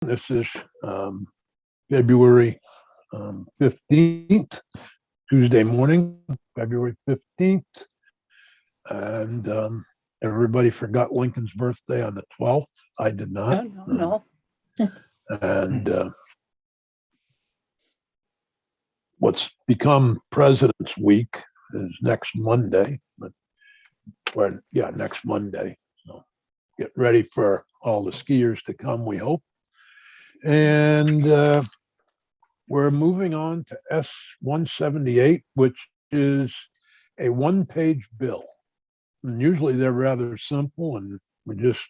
This is February 15th, Tuesday morning, February 15th. And everybody forgot Lincoln's birthday on the 12th. I did not. No. And what's become President's Week is next Monday. Next Monday. So get ready for all the skiers to come, we hope. And we're moving on to S-178, which is a one-page bill. And usually they're rather simple and we just,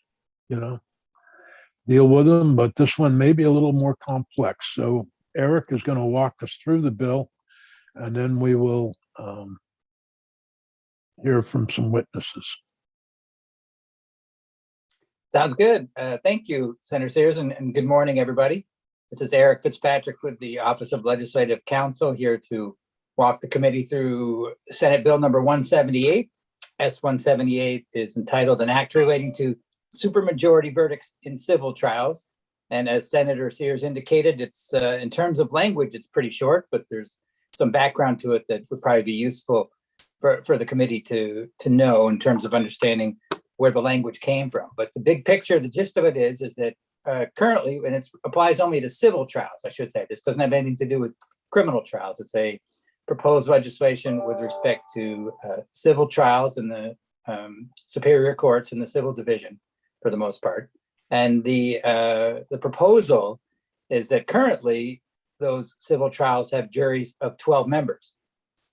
deal with them, but this one may be a little more complex. So Eric is going to walk us through the bill, and then we will hear from some witnesses. Sounds good. Thank you, Senator Sears, and good morning, everybody. This is Eric Fitzpatrick with the Office of Legislative Counsel here to walk the committee through Senate Bill number 178. S-178 is entitled An Act Relating to Supermajority Verdicts in Civil Trials. And as Senator Sears indicated, it's in terms of language, it's pretty short, but there's some background to it that would probably be useful for the committee to know in terms of understanding where the language came from. But the big picture, the gist of it is that currently, and it applies only to civil trials, I should say, this doesn't have anything to do with criminal trials. It's a proposed legislation with respect to civil trials in the superior courts in the civil division for the most part. And the proposal is that currently those civil trials have juries of 12 members.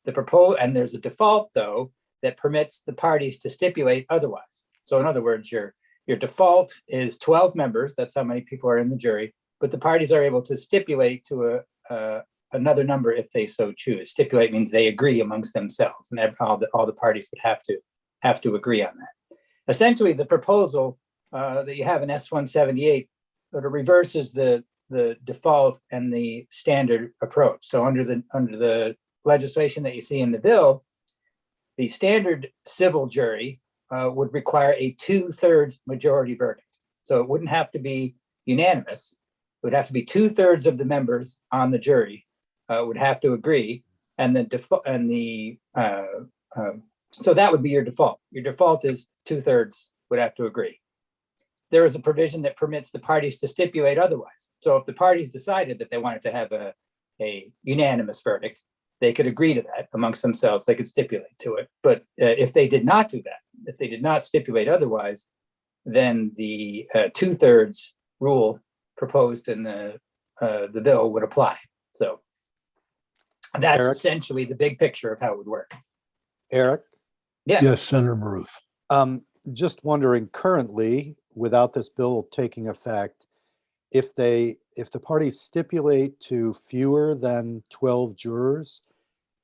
And there's a default, though, that permits the parties to stipulate otherwise. So in other words, your default is 12 members. That's how many people are in the jury, but the parties are able to stipulate to another number if they so choose. Stipulate means they agree amongst themselves, and all the parties would have to agree on that. Essentially, the proposal that you have in S-178 sort of reverses the default and the standard approach. So under the legislation that you see in the bill, the standard civil jury would require a 2/3 majority verdict. So it wouldn't have to be unanimous. It would have to be 2/3 of the members on the jury would have to agree, and so that would be your default. Your default is 2/3 would have to agree. There is a provision that permits the parties to stipulate otherwise. So if the parties decided that they wanted to have a unanimous verdict, they could agree to that amongst themselves. They could stipulate to it. But if they did not do that, if they did not stipulate otherwise, then the 2/3 rule proposed in the bill would apply. So that's Eric? essentially the big picture of how it would work. Eric, Yeah. Yes, Senator Baruth. just wondering, currently, without this bill taking effect, if the parties stipulate to fewer than 12 jurors,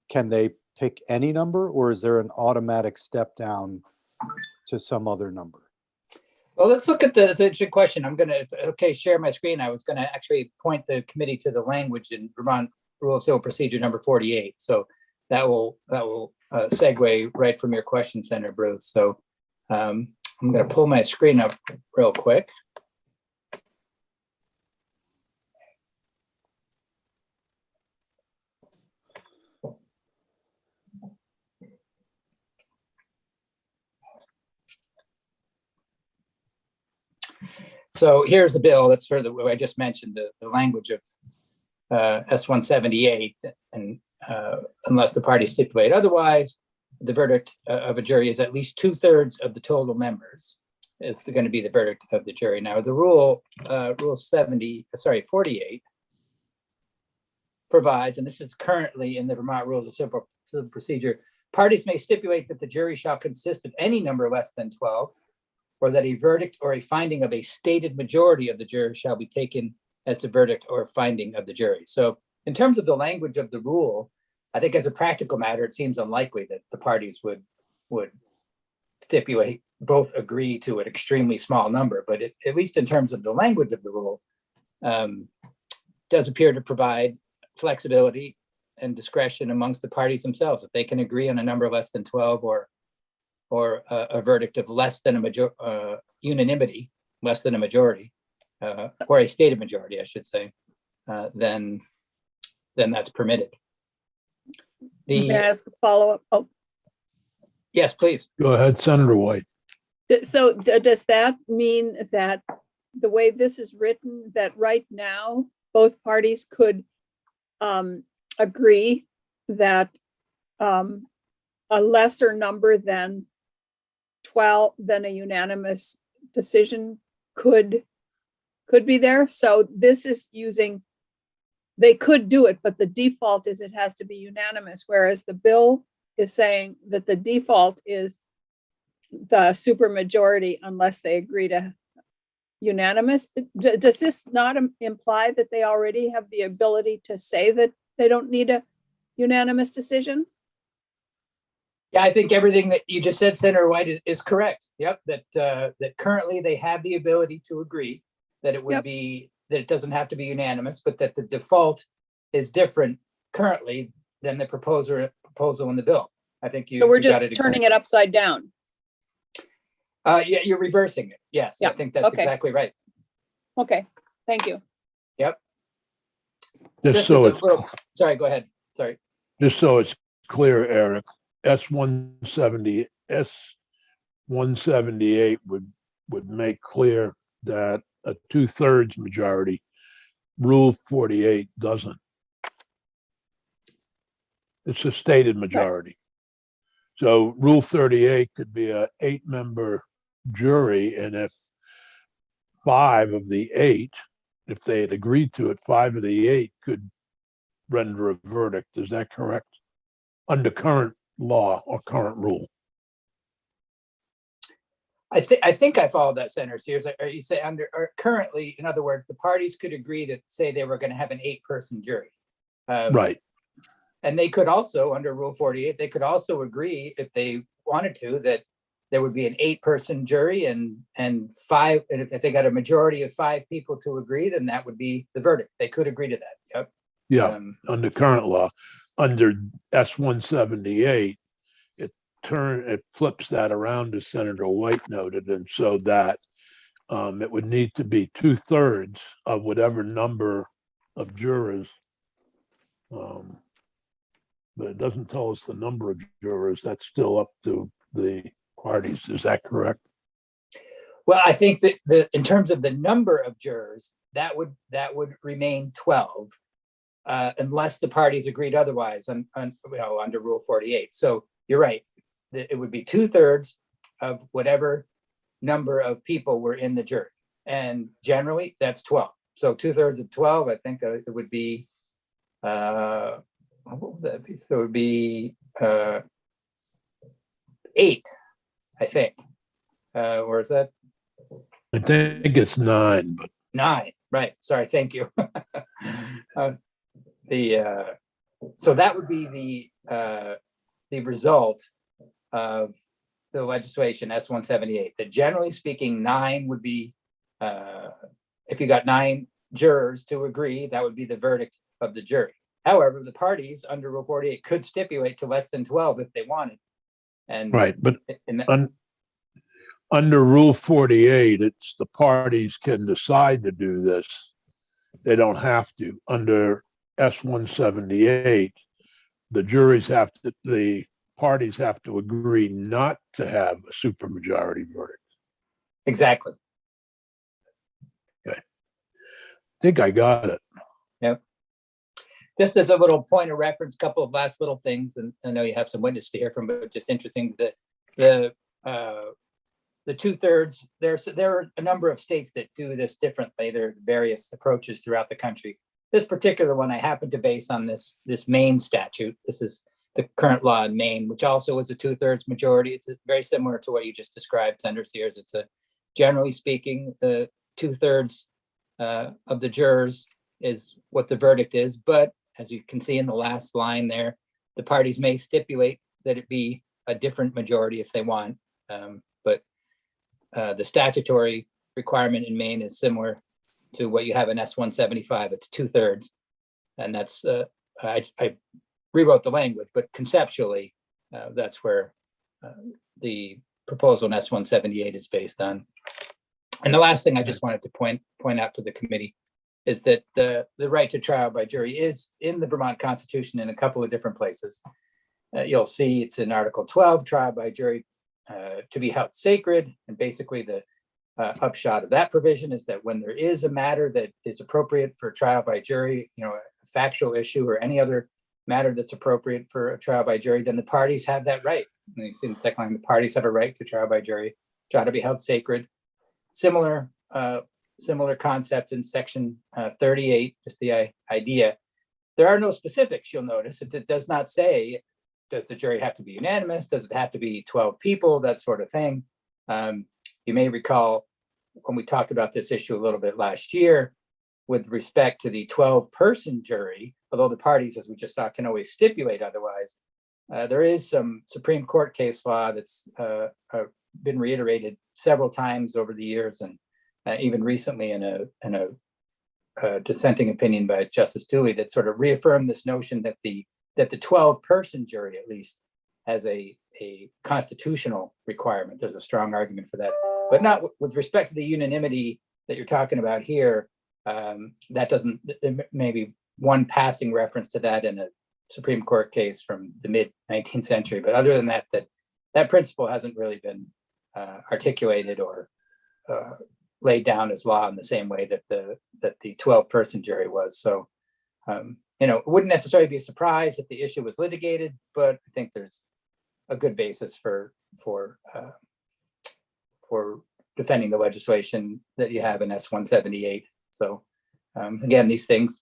can they pick any number, or is there an automatic step down to some other number? Well, let's look at that's an interesting question. I'm going to, share my screen. I was going to actually point the committee to the language in Vermont Rule of Civil Procedure number 48. So that will segue right from your question, Senator Bruce. So I'm going to pull my screen up real quick. So here's the bill. That's for I just mentioned the language of S-178, and unless the parties stipulate otherwise, the verdict of a jury is at least 2/3 of the total members is going to be the verdict of the jury. Now the rule 48 provides, and this is currently in the Vermont Rules of Civil Procedure, parties may stipulate that the jury shall consist of any number less than 12, or that a verdict or a finding of a stated majority of the jurors shall be taken as the verdict or finding of the jury. So in terms of the language of the rule, I think as a practical matter, it seems unlikely that the parties would stipulate, both agree to an extremely small number, but at least in terms of the language of the rule, does appear to provide flexibility and discretion amongst the parties themselves. If they can agree on a number less than 12, or a verdict of less than unanimity, less than a majority, or a stated majority, I should say, then that's permitted. May I ask a follow-up? Oh, Yes, please. Go ahead, Senator White. so does that mean that the way this is written, that right now, both parties could agree that a lesser number than 12, than a unanimous decision could be there? So this is using, they could do it, but the default is it has to be unanimous, whereas the bill is saying that the default is the supermajority unless they agree to unanimous. Does this not imply that they already have the ability to say that they don't need a unanimous decision? Yeah, I think everything that you just said, Senator White, is correct. Yep, that currently they have the ability to agree that it would Yep. be, that it doesn't have to be unanimous, but that the default is different currently than the proposal in the bill. I think you So we're you just got it turning it upside down. Yeah, you're reversing it. Yes, I Yeah, think that's okay. exactly right. Okay, thank you. Yep. Just Just so as a it's, little, sorry, go ahead. Sorry. just so it's clear, Eric, S-178 would make clear that a 2/3 majority, Rule 48 doesn't. It's a stated majority. So Rule 38 could be a 8-member jury, and if 5 of the 8, if they had agreed to it, 5 of the 8 could render a verdict. Is that correct? Under current law or current rule? I think I followed that, Senator Sears. Are you say under, or currently, in other words, the parties could agree to say they were going to have an 8-person jury. Right. And they could also, under Rule 48, they could also agree, if they wanted to, that there would be an 8-person jury and 5, and if they got a majority of 5 people to agree, then that would be the verdict. They could agree to that. Yep. Yeah, under current law. Under S-178, it flips that around, as Senator White noted, and so that it would need to be 2/3 of whatever number of jurors. But it doesn't tell us the number of jurors. That's still up to the parties. Is that correct? Well, I think that in terms of the number of jurors, that would remain 12, unless the parties agreed otherwise under Rule 48. So you're right. It would be 2/3 of whatever number of people were in the jury, and generally that's 12. So 2/3 of 12, I think it would be. What would that be? So it would be 8, I think. Or is that I think it's 9, but 9? Right. Sorry. Thank you. So that would be the result of the legislation S-178. That generally speaking, 9 would be, if you got 9 jurors to agree, that would be the verdict of the jury. However, the parties under Rule 48 could stipulate to less than 12 if they wanted. And right. But under Rule 48, it's the parties can decide to do this. They don't have to. Under S-178, the parties have to agree not to have a supermajority verdict. exactly. I think I got it. Yep. Just as a little point of reference, a couple of last little things, and I know you have some witnesses to hear from, but just interesting that the 2/3, there are a number of states that do this differently. There are various approaches throughout the country. This particular one I happen to base on this Maine statute. This is the current law in Maine, which also is a 2/3 majority. It's very similar to what you just described, Senator Sears. It's generally speaking, the 2/3 of the jurors is what the verdict is. But as you can see in the last line there, the parties may stipulate that it be a different majority if they want. But the statutory requirement in Maine is similar to what you have in S-175. It's 2/3. And that's, I rewrote the language, but conceptually, that's where the proposal in S-178 is based on. And the last thing I just wanted to point out to the committee is that the right to trial by jury is in the Vermont Constitution in a couple of different places. You'll see it's in Article 12, trial by jury to be held sacred. And basically the upshot of that provision is that when there is a matter that is appropriate for trial by jury, a factual issue or any other matter that's appropriate for a trial by jury, then the parties have that right. And you see in the second line, the parties have a right to trial by jury, trial to be held sacred. Similar concept in section 38, just the idea. There are no specifics, you'll notice. It does not say, does the jury have to be unanimous? Does it have to be 12 people? That sort of thing. You may recall when we talked about this issue a little bit last year with respect to the 12-person jury, although the parties, as we just saw, can always stipulate otherwise. There is some Supreme Court case law that's been reiterated several times over the years, and even recently in a dissenting opinion by Justice Dewey that sort of reaffirmed this notion that the 12-person jury at least has a constitutional requirement. There's a strong argument for that, but not with respect to the unanimity that you're talking about here. That doesn't, maybe one passing reference to that in a Supreme Court case from the mid 19th century, but other than that, that principle hasn't really been articulated or laid down as law in the same way that the 12-person jury was. So, it wouldn't necessarily be a surprise if the issue was litigated, but I think there's a good basis for defending the legislation that you have in S-178. So, again, these things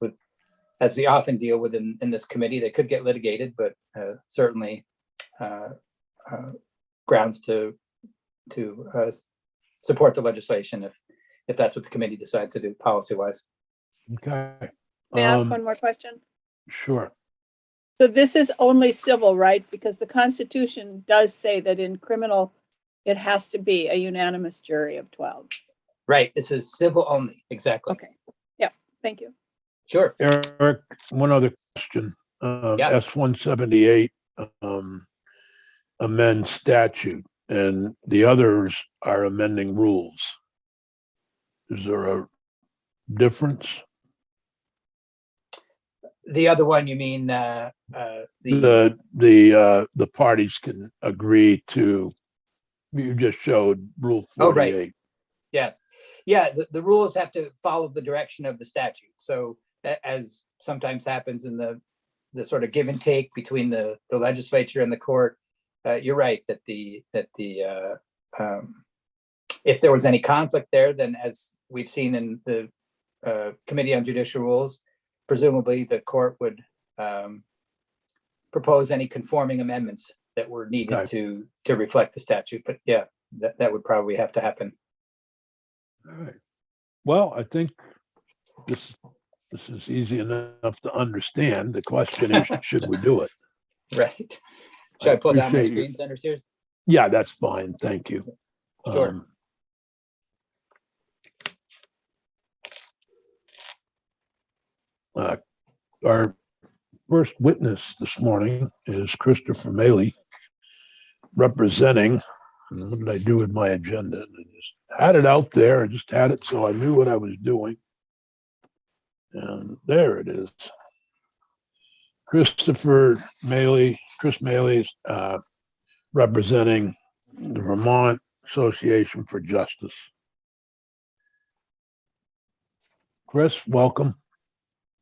as we often deal with in this committee, they could get litigated, but certainly grounds to support the legislation if that's what the committee decides to do policy-wise. Okay. May I ask one more question? Sure. So this is only civil, right? Because the Constitution does say that in criminal, it has to be a unanimous jury of 12. Right. This is civil only. Exactly. Okay. Yeah. Thank you. Sure. Eric, one other question. Yeah. S-178 amend statute, and the others are amending rules. Is there a difference? The other one, you mean The parties can agree to, you just showed Rule 48. Oh, right. Yes. Yeah, the rules have to follow the direction of the statute. So as sometimes happens in the sort of give and take between the legislature and the court, you're right that if there was any conflict there, then as we've seen in the Committee on Judicial Rules, presumably the court would propose any conforming amendments that were needed to reflect the statute. But yeah, that would probably have to happen. All right. Well, I think this is easy enough to understand. The question is, should we do it? Right. Should I pull down my appreciate screen, Senator Sears? Yeah, that's fine. Thank you. Sure. Our first witness this morning is Christopher Maylie, representing, what did I do with my agenda? I just had it out there. I just had it so I knew what I was doing. And there it is. Chris Maylie is representing the Vermont Association for Justice. Chris, welcome.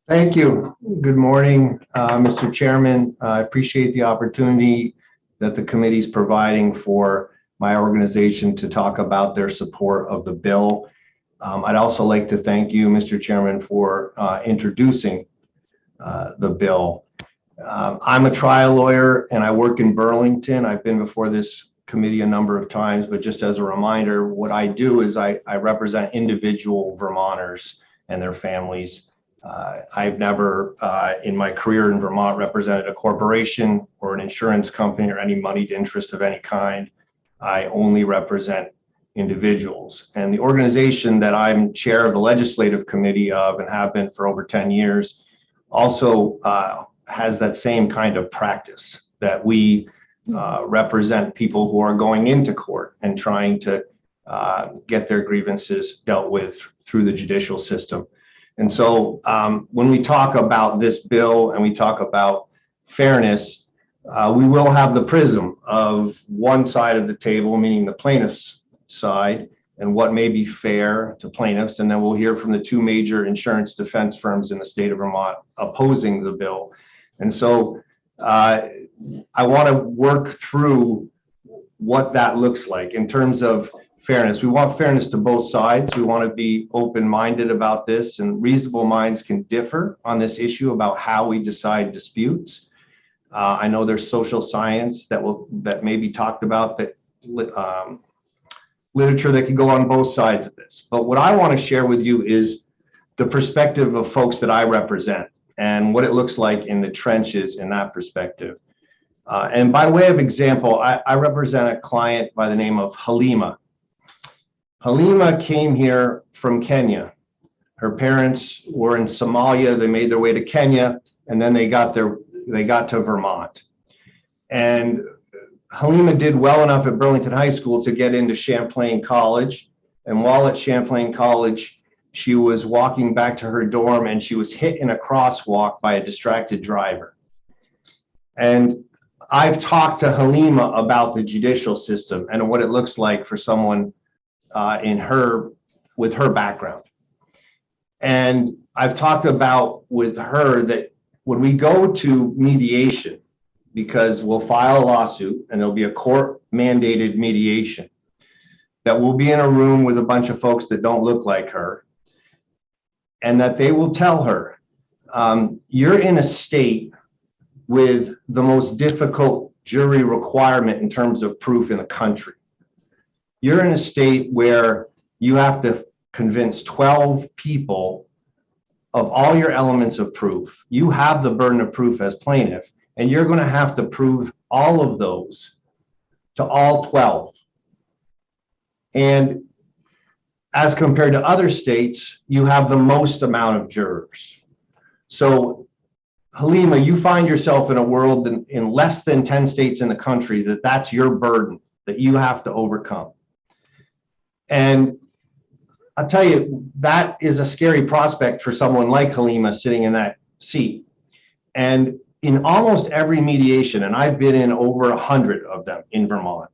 Thank you. Good morning, Mr. Chairman. I appreciate the opportunity that the committee is providing for my organization to talk about their support of the bill. I'd also like to thank you, Mr. Chairman, for introducing the bill. I'm a trial lawyer and I work in Burlington. I've been before this committee a number of times, but just as a reminder, what I do is I represent individual Vermonters and their families. I've never, in my career in Vermont, represented a corporation or an insurance company or any moneyed interest of any kind. I only represent individuals. And the organization that I'm chair of the legislative committee of and have been for over 10 years also has that same kind of practice, that we represent people who are going into court and trying to get their grievances dealt with through the judicial system. And so when we talk about this bill and we talk about fairness, we will have the prism of one side of the table, meaning the plaintiff's side, and what may be fair to plaintiffs. And then we'll hear from the two major insurance defense firms in the state of Vermont opposing the bill. And so I want to work through what that looks like in terms of fairness. We want fairness to both sides. We want to be open-minded about this, and reasonable minds can differ on this issue about how we decide disputes. I know there's social science that may be talked about, that literature that can go on both sides of this. But what I want to share with you is the perspective of folks that I represent and what it looks like in the trenches in that perspective. And by way of example, I represent a client by the name of Halima. Halima came here from Kenya. Her parents were in Somalia. They made their way to Kenya, and then they got to Vermont. And Halima did well enough at Burlington High School to get into Champlain College. And while at Champlain College, she was walking back to her dorm and she was hit in a crosswalk by a distracted driver. And I've talked to Halima about the judicial system and what it looks like for someone with her background. And I've talked about with her that when we go to mediation, because we'll file a lawsuit and there'll be a court mandated mediation, that we'll be in a room with a bunch of folks that don't look like her, and that they will tell her, you're in a state with the most difficult jury requirement in terms of proof in the country. You're in a state where you have to convince 12 people of all your elements of proof. You have the burden of proof as plaintiff, and you're going to have to prove all of those to all 12. And as compared to other states, you have the most amount of jurors. So Halima, you find yourself in a world in less than 10 states in the country that's your burden that you have to overcome. And I'll tell you, that is a scary prospect for someone like Halima sitting in that seat. And in almost every mediation, and I've been in over 100 of them in Vermont,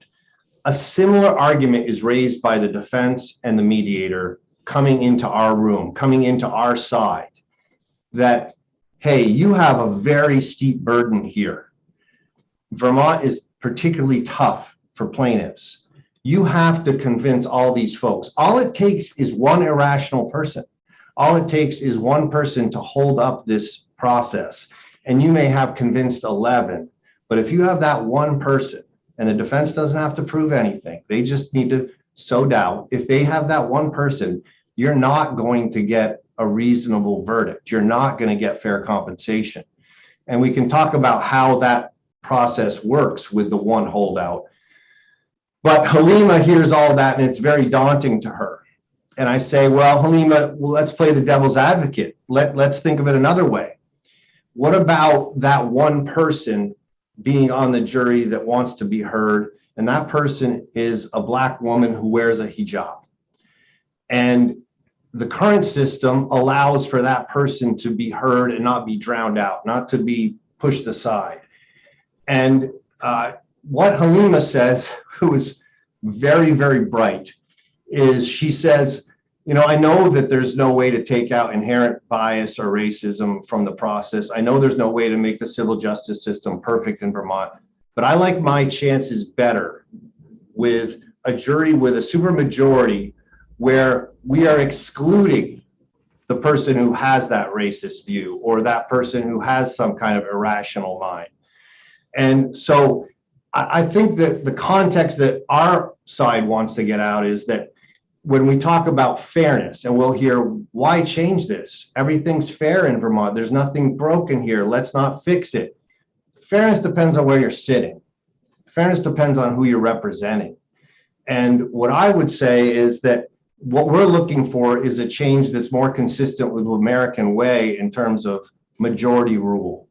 a similar argument is raised by the defense and the mediator coming into our room, coming into our side, that, hey, you have a very steep burden here. Vermont is particularly tough for plaintiffs. You have to convince all these folks. All it takes is one irrational person. All it takes is one person to hold up this process. And you may have convinced 11, but if you have that one person, and the defense doesn't have to prove anything, they just need to sow doubt. If they have that one person, you're not going to get a reasonable verdict. You're not going to get fair compensation. And we can talk about how that process works with the one holdout. But Halima hears all that and it's very daunting to her. And I say, well, Halima, let's play the devil's advocate. Let's think of it another way. What about that one person being on the jury that wants to be heard, and that person is a Black woman who wears a hijab? And the current system allows for that person to be heard and not be drowned out, not to be pushed aside. And what Halima says, who is very, very bright, is she says, you know, I know that there's no way to take out inherent bias or racism from the process. I know there's no way to make the civil justice system perfect in Vermont, but I like my chances better with a jury with a supermajority where we are excluding the person who has that racist view or that person who has some kind of irrational mind. And so I think that the context that our side wants to get out is that when we talk about fairness, and we'll hear, why change this? Everything's fair in Vermont. There's nothing broken here. Let's not fix it. Fairness depends on where you're sitting. Fairness depends on who you're representing. And what I would say is that what we're looking for is a change that's more consistent with the American way in terms of majority rule.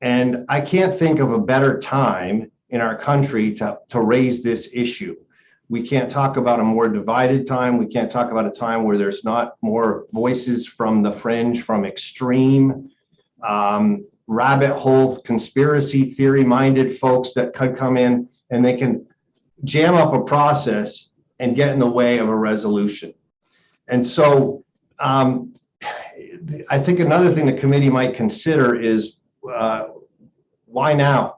And I can't think of a better time in our country to raise this issue. We can't talk about a more divided time. We can't talk about a time where there's not more voices from the fringe, from extreme, rabbit hole, conspiracy theory minded folks that could come in and they can jam up a process and get in the way of a resolution. And so I think another thing the committee might consider is why now?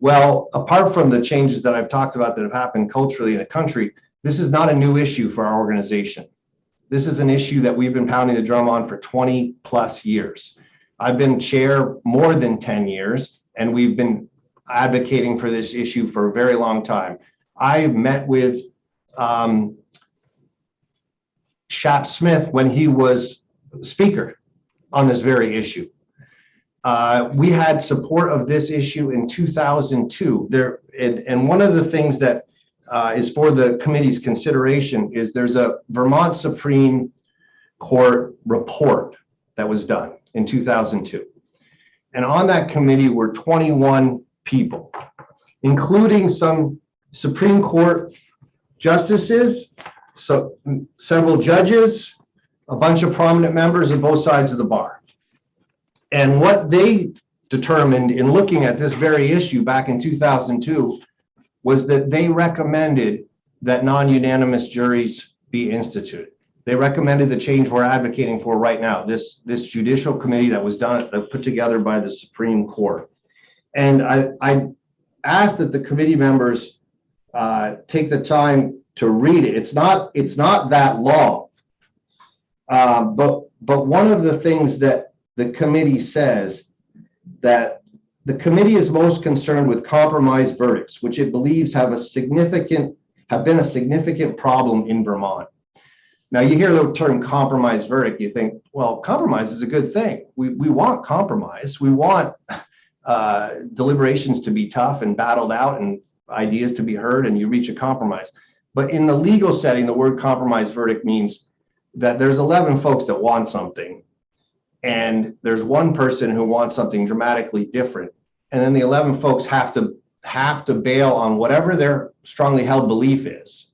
Well, apart from the changes that I've talked about that have happened culturally in the country, this is not a new issue for our organization. This is an issue that we've been pounding the drum on for 20 plus years. I've been chair more than 10 years, and we've been advocating for this issue for a very long time. I met with Shap Smith when he was speaker on this very issue. We had support of this issue in 2002. And one of the things that is for the committee's consideration is there's a Vermont Supreme Court report that was done in 2002. And on that committee were 21 people, including some Supreme Court justices, so several judges, a bunch of prominent members of both sides of the bar. And what they determined in looking at this very issue back in 2002 was that they recommended that non-unanimous juries be instituted. They recommended the change we're advocating for right now, this judicial committee that was put together by the Supreme Court. And I asked that the committee members take the time to read it. It's not that long, but one of the things that the committee says that the committee is most concerned with compromise verdicts, which it believes have been a significant problem in Vermont. Now, you hear the term compromise verdict, you think, well, compromise is a good thing. We want compromise. We want deliberations to be tough and battled out and ideas to be heard, and you reach a compromise. But in the legal setting, the word compromise verdict means that there's 11 folks that want something, and there's one person who wants something dramatically different. And then the 11 folks have to bail on whatever their strongly held belief is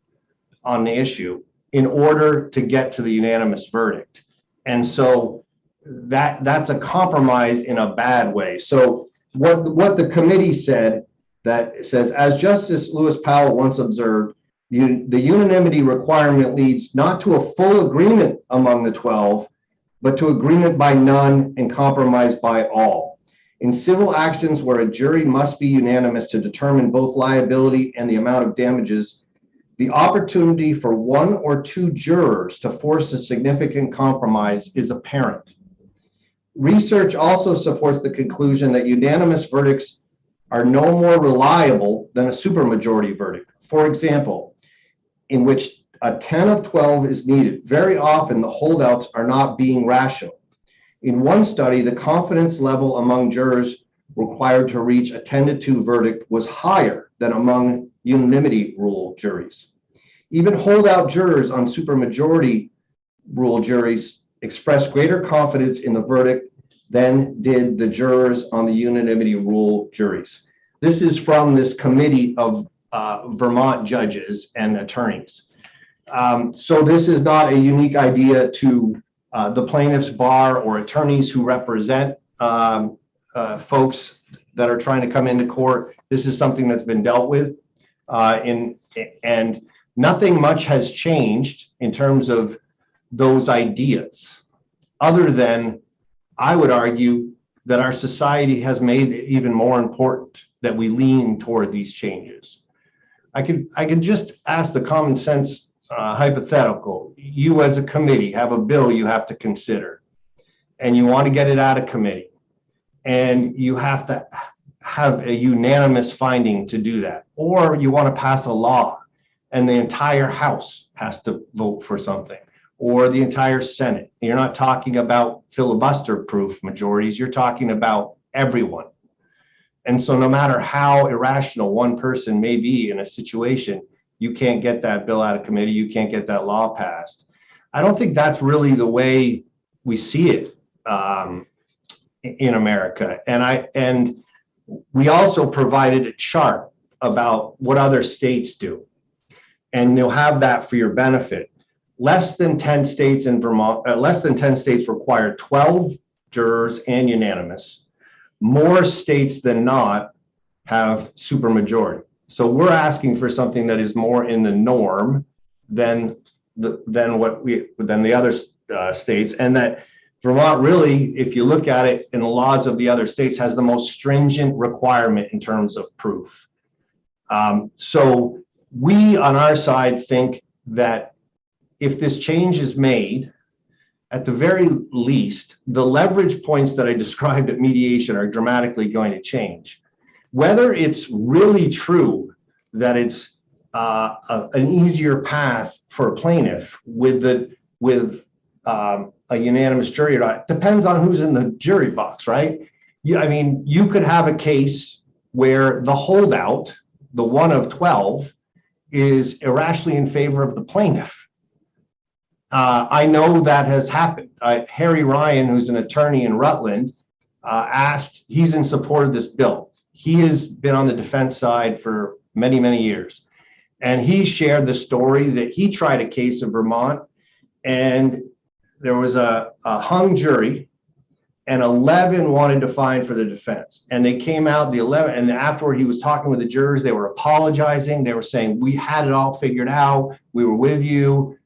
on the issue in order to get to the unanimous verdict. And so that's a compromise in a bad way. So what the committee said, that says, as Justice Lewis Powell once observed, the unanimity requirement leads not to a full agreement among the 12, but to agreement by none and compromise by all. In civil actions where a jury must be unanimous to determine both liability and the amount of damages, the opportunity for one or two jurors to force a significant compromise is apparent. Research also supports the conclusion that unanimous verdicts are no more reliable than a supermajority verdict. For example, in which a 10 of 12 is needed, very often the holdouts are not being rational. In one study, the confidence level among jurors required to reach a 10-2 verdict was higher than among unanimity rule juries. Even holdout jurors on supermajority rule juries expressed greater confidence in the verdict than did the jurors on the unanimity rule juries. This is from this committee of Vermont judges and attorneys. So this is not a unique idea to the plaintiff's bar or attorneys who represent folks that are trying to come into court. This is something that's been dealt with, and nothing much has changed in terms of those ideas, other than I would argue that our society has made it even more important that we lean toward these changes. I could just ask the common sense hypothetical. You as a committee have a bill you have to consider, and you want to get it out of committee, and you have to have a unanimous finding to do that, or you want to pass a law and the entire House has to vote for something, or the entire Senate. You're not talking about filibuster-proof majorities, you're talking about everyone. And so no matter how irrational one person may be in a situation, you can't get that bill out of committee, you can't get that law passed. I don't think that's really the way we see it in America. And we also provided a chart about what other states do. and you'll have that for your benefit. Less than 10 states in Vermont, less than 10 states require 12 jurors and unanimous. More states than not have supermajority. So we're asking for something that is more in the norm than the other states, and that Vermont really, if you look at it in the laws of the other states, has the most stringent requirement in terms of proof. So we on our side think that if this change is made, at the very least, the leverage points that I described at mediation are dramatically going to change. Whether it's really true that it's an easier path for a plaintiff with a unanimous jury or not depends on who's in the jury box, right? I mean, you could have a case where the holdout, the one of 12, is irrationally in favor of the plaintiff. I know that has happened. Harry Ryan, who's an attorney in Rutland, he's in support of this bill. He has been on the defense side for many, many years. And he shared the story that he tried a case in Vermont, and there was a hung jury, and 11 wanted to find for the defense. And they came out, the 11, and afterward he was talking with the jurors, they were apologizing. They were saying, we had it all figured out. We were with you.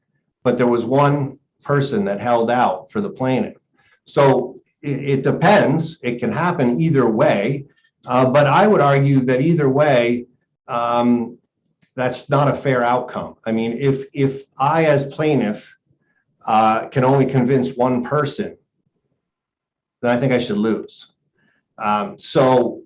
But there was one person that held out for the plaintiff. So it depends. It can happen either way. But I would argue that either way, that's not a fair outcome. I mean, if I as plaintiff can only convince one person, then I think I should lose. So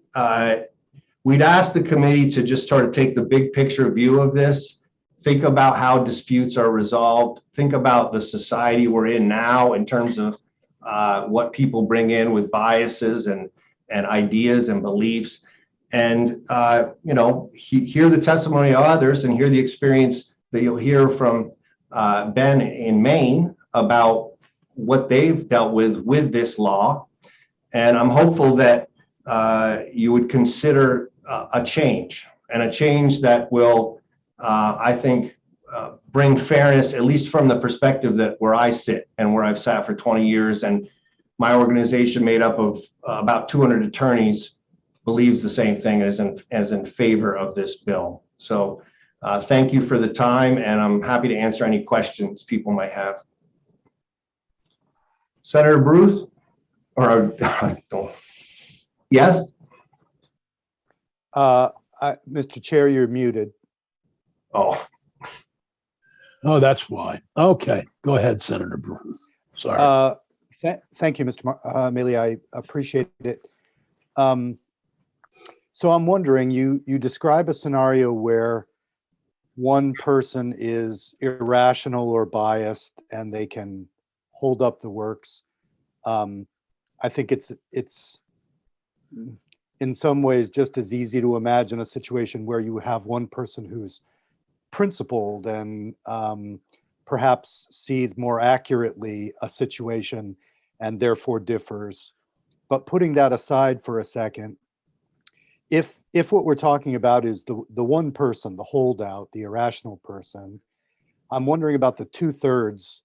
we'd ask the committee to just sort of take the big picture view of this. Think about how disputes are resolved. Think about the society we're in now in terms of what people bring in with biases and ideas and beliefs. And, hear the testimony of others and hear the experience that you'll hear from Ben in Maine about what they've dealt with this law. And I'm hopeful that you would consider a change, and a change that will I think bring fairness, at least from the perspective that where I sit and where I've sat for 20 years, and my organization made up of about 200 attorneys believes the same thing as in favor of this bill. So thank you for the time, and I'm happy to answer any questions people might have. Senator Bruce, or yes? Mr. Chair, you're muted. Oh, that's why. Okay, go ahead, Senator Bruce. Sorry. Thank you, Mr. Maylie. I appreciate it. So I'm wondering, you describe a scenario where one person is irrational or biased and they can hold up the works. I think it's in some ways just as easy to imagine a situation where you have one person who's principled and perhaps sees more accurately a situation and therefore differs. But putting that aside for a second, if what we're talking about is the one person, the holdout, the irrational person, I'm wondering about the 2/3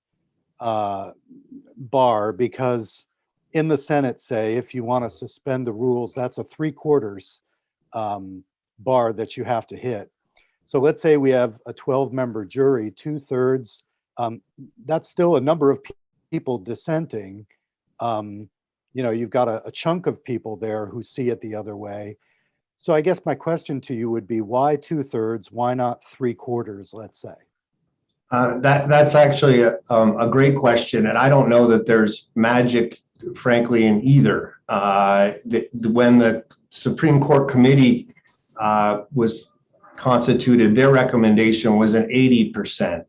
bar, because in the Senate, say, if you want to suspend the rules, that's a 3/4 bar that you have to hit. So let's say we have a 12-member jury, 2/3, that's still a number of people dissenting. You've got a chunk of people there who see it the other way. So I guess my question to you would be, why 2/3? Why not 3/4, let's say? That's actually a great question. And I don't know that there's magic, frankly, in either. When the Supreme Court committee was constituted, their recommendation was an 80%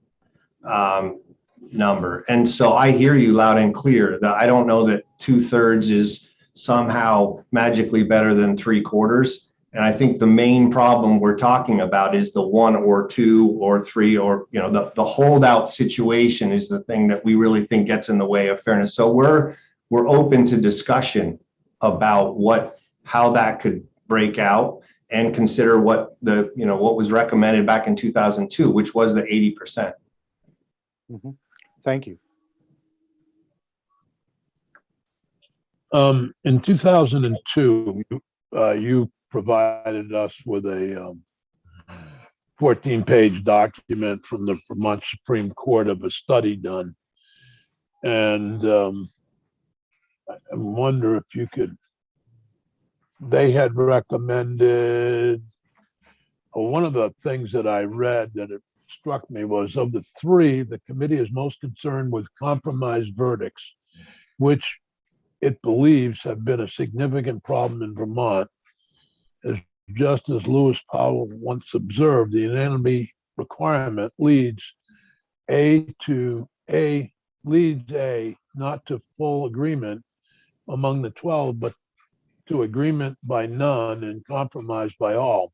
number. And so I hear you loud and clear that I don't know that 2/3 is somehow magically better than 3/4. And I think the main problem we're talking about is the 1 or 2 or 3, or the holdout situation is the thing that we really think gets in the way of fairness. So we're open to discussion about how that could break out. and consider what what was recommended back in 2002, which was the 80%. Thank you. In 2002, you provided us with a 14-page document from the Vermont Supreme Court of a study done. And I wonder if you could, they had recommended, one of the things that I read that it struck me was, of the three, the committee is most concerned with compromise verdicts, which it believes have been a significant problem in Vermont. As Justice Lewis Powell once observed, the unanimity requirement leads not to full agreement among the 12, but to agreement by none and compromise by all.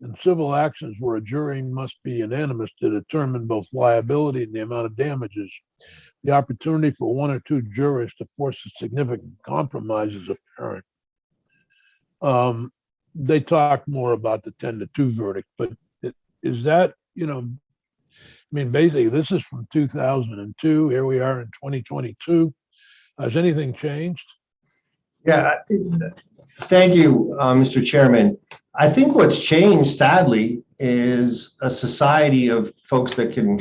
In civil actions where a jury must be unanimous to determine both liability and the amount of damages, the opportunity for one or two jurors to force a significant compromise is apparent. They talk more about the 10-2 verdict, but is that, basically this is from 2002. Here we are in 2022. Has anything changed? Yeah, thank you, Mr. Chairman. I think what's changed, sadly, is a society of folks that can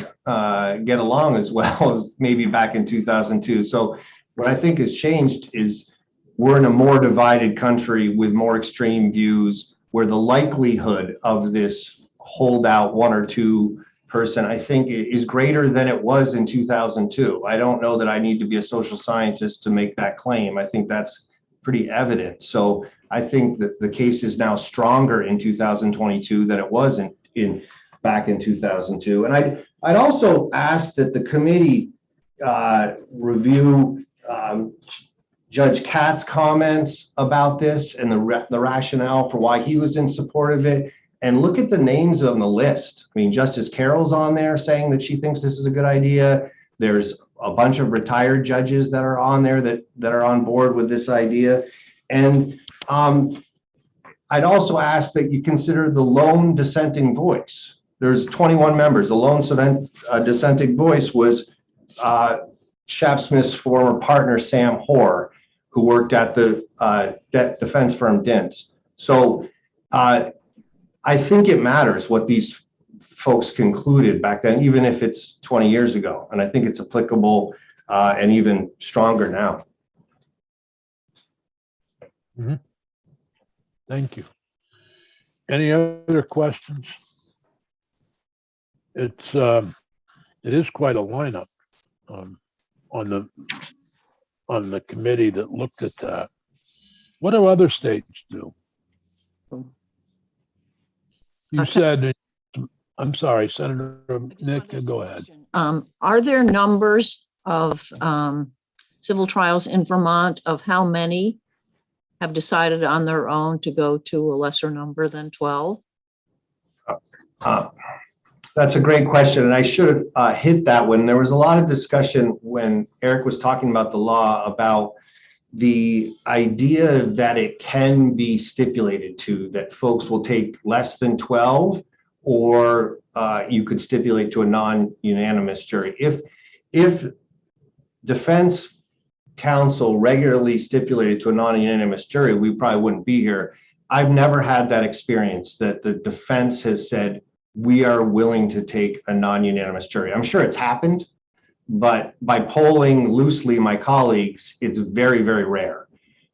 get along as well as maybe back in 2002. So what I think has changed is we're in a more divided country with more extreme views, where the likelihood of this holdout one or two person, I think, is greater than it was in 2002. I don't know that I need to be a social scientist to make that claim. I think that's pretty evident. So I think that the case is now stronger in 2022 than it was back in 2002. And I'd also ask that the committee review Judge Katz's comments about this and the rationale for why he was in support of it, and look at the names on the list. I mean, Justice Carroll's on there saying that she thinks this is a good idea. There's a bunch of retired judges that are on there that are on board with this idea. And I'd also ask that you consider the lone dissenting voice. There's 21 members. The lone dissenting voice was Shap Smith's former partner, Sam Hoare, who worked at the defense firm Dent's. So I think it matters what these folks concluded back then, even if it's 20 years ago. And I think it's applicable and even stronger now. Mm-hmm. Thank you. Any other questions? It is quite a lineup on the committee that looked at that. What do other states do? You said, I'm sorry, Senator Nick, go ahead. Are there numbers of civil trials in Vermont of how many have decided on their own to go to a lesser number than 12? That's a great question, and I should have hit that one. There was a lot of discussion when Eric was talking about the law about the idea that it can be stipulated to that folks will take less than 12, or you could stipulate to a non-unanimous jury. If defense counsel regularly stipulated to a non-unanimous jury, we probably wouldn't be here. I've never had that experience that the defense has said, we are willing to take a non-unanimous jury. I'm sure it's happened, but by polling loosely my colleagues, it's very, very rare.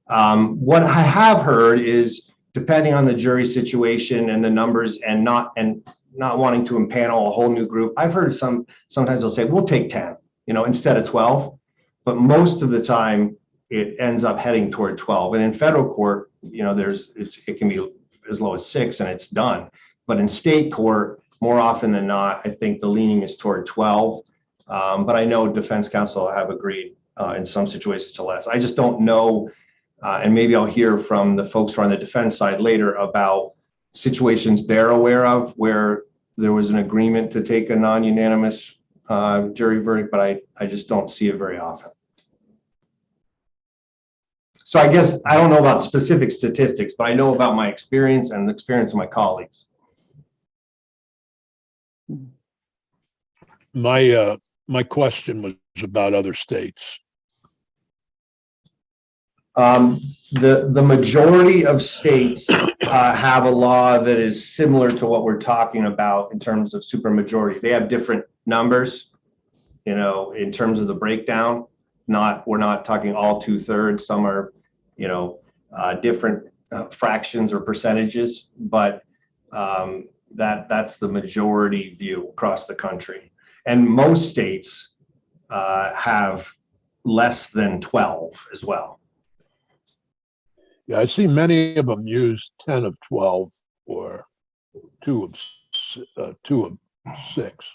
What I have heard is, depending on the jury situation and the numbers, and not wanting to impanel a whole new group, I've heard sometimes they'll say, we'll take 10, instead of 12. But most of the time, it ends up heading toward 12. And in federal court, it can be as low as 6 and it's done. But in state court, more often than not, I think the leaning is toward 12. But I know defense counsel have agreed in some situations to less. I just don't know, and maybe I'll hear from the folks who are on the defense side later about situations they're aware of where there was an agreement to take a non-unanimous jury verdict, but I just don't see it very often. So I guess I don't know about specific statistics, but I know about my experience and the experience of my colleagues. My question was about other states. The majority of states have a law that is similar to what we're talking about in terms of supermajority. They have different numbers, you know, in terms of the breakdown. We're not talking all 2/3. Some are, you know, different fractions or percentages, but that's the majority view across the country. And most states have less than 12 as well. Yeah, I see many of them use 10 of 12 or 2 of 6.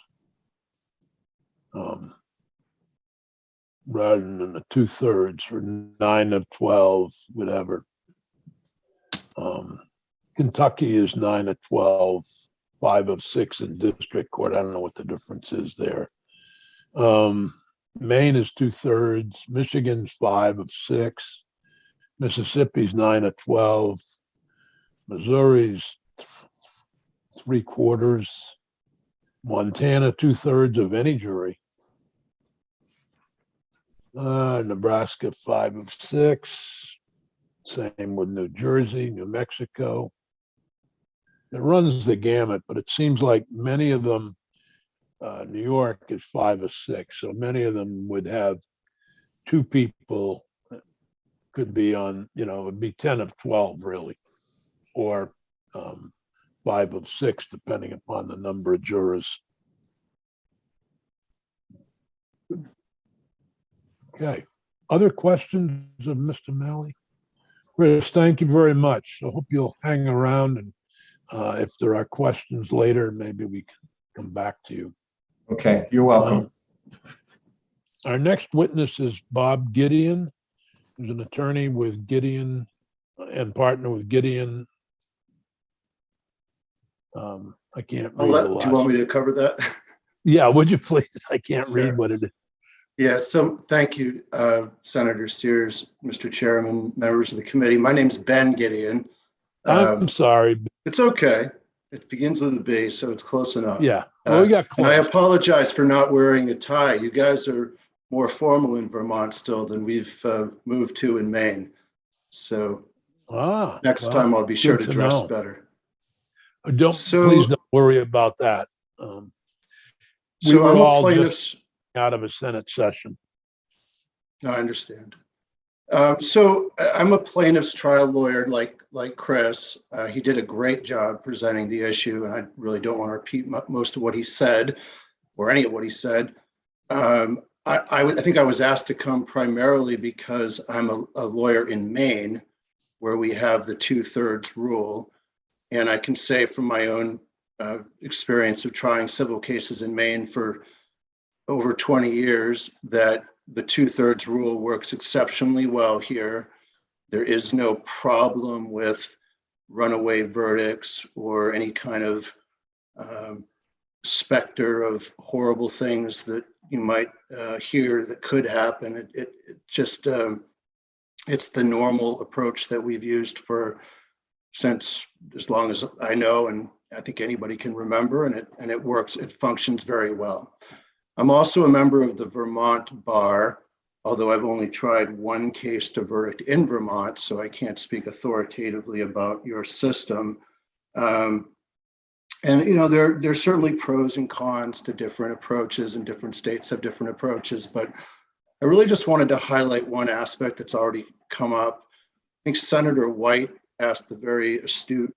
Rather than the 2/3 or 9 of 12, whatever. Kentucky is 9 of 12, 5 of 6 in district court. I don't know what the difference is there. Maine is 2/3, Michigan's 5 of 6, Mississippi's 9 of 12, Missouri's 3/4, Montana 2/3 of any jury. Nebraska 5 of 6. Same with New Jersey, New Mexico. It runs the gamut, but it seems like many of them, New York is 5 of 6. So many of them would have 2 people, could be on, you know, it'd be 10 of 12 really, or 5 of 6, depending upon the number of jurors. Okay, other questions of Mr. Maylie? Chris, thank you very much. I hope you'll hang around, and if there are questions later, maybe we can come back to you. Okay, you're welcome. Our next witness is Bob Gideon, who's an attorney with Gideon and partner with Gideon. I can't read the last. Do you want me to cover that? Yeah, would you please? I can't read Sure. what it is. Yeah, so thank you, Senator Sears, Mr. Chairman, members of the committee. My name's Ben Gideon. I'm sorry. It's okay. It begins with a B, so it's close enough. Yeah, well, we got And I close. apologize for not wearing a tie. You guys are more formal in Vermont still than we've moved to in Maine. So next well, time I'll be sure good to to dress know. better. Please don't worry about that. We So were I'm a all just plaintiff's. out of a Senate session. I understand. So I'm a plaintiff's trial lawyer like Chris. He did a great job presenting the issue, and I really don't want to repeat most of what he said or any of what he said. I think I was asked to come primarily because I'm a lawyer in Maine, where we have the 2/3 rule. And I can say from my own experience of trying civil cases in Maine for over 20 years that the 2/3 rule works exceptionally well here. There is no problem with runaway verdicts or any kind of specter of horrible things that you might hear that could happen. It just, it's the normal approach that we've used since as long as I know, and I think anybody can remember, and it works, it functions very well. I'm also a member of the Vermont Bar, although I've only tried one case to verdict in Vermont, so I can't speak authoritatively about your system. And you know, there's certainly pros and cons to different approaches, and different states have different approaches, but I really just wanted to highlight one aspect that's already come up. I think Senator White asked the very astute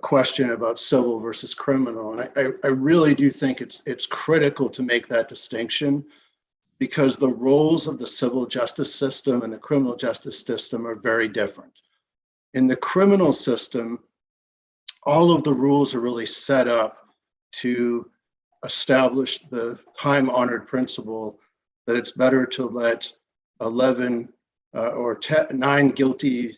question about civil versus criminal. And I really do think it's critical to make that distinction, because the roles of the civil justice system and the criminal justice system are very different. In the criminal system, all of the rules are really set up to establish the time-honored principle that it's better to let 11 or 9 guilty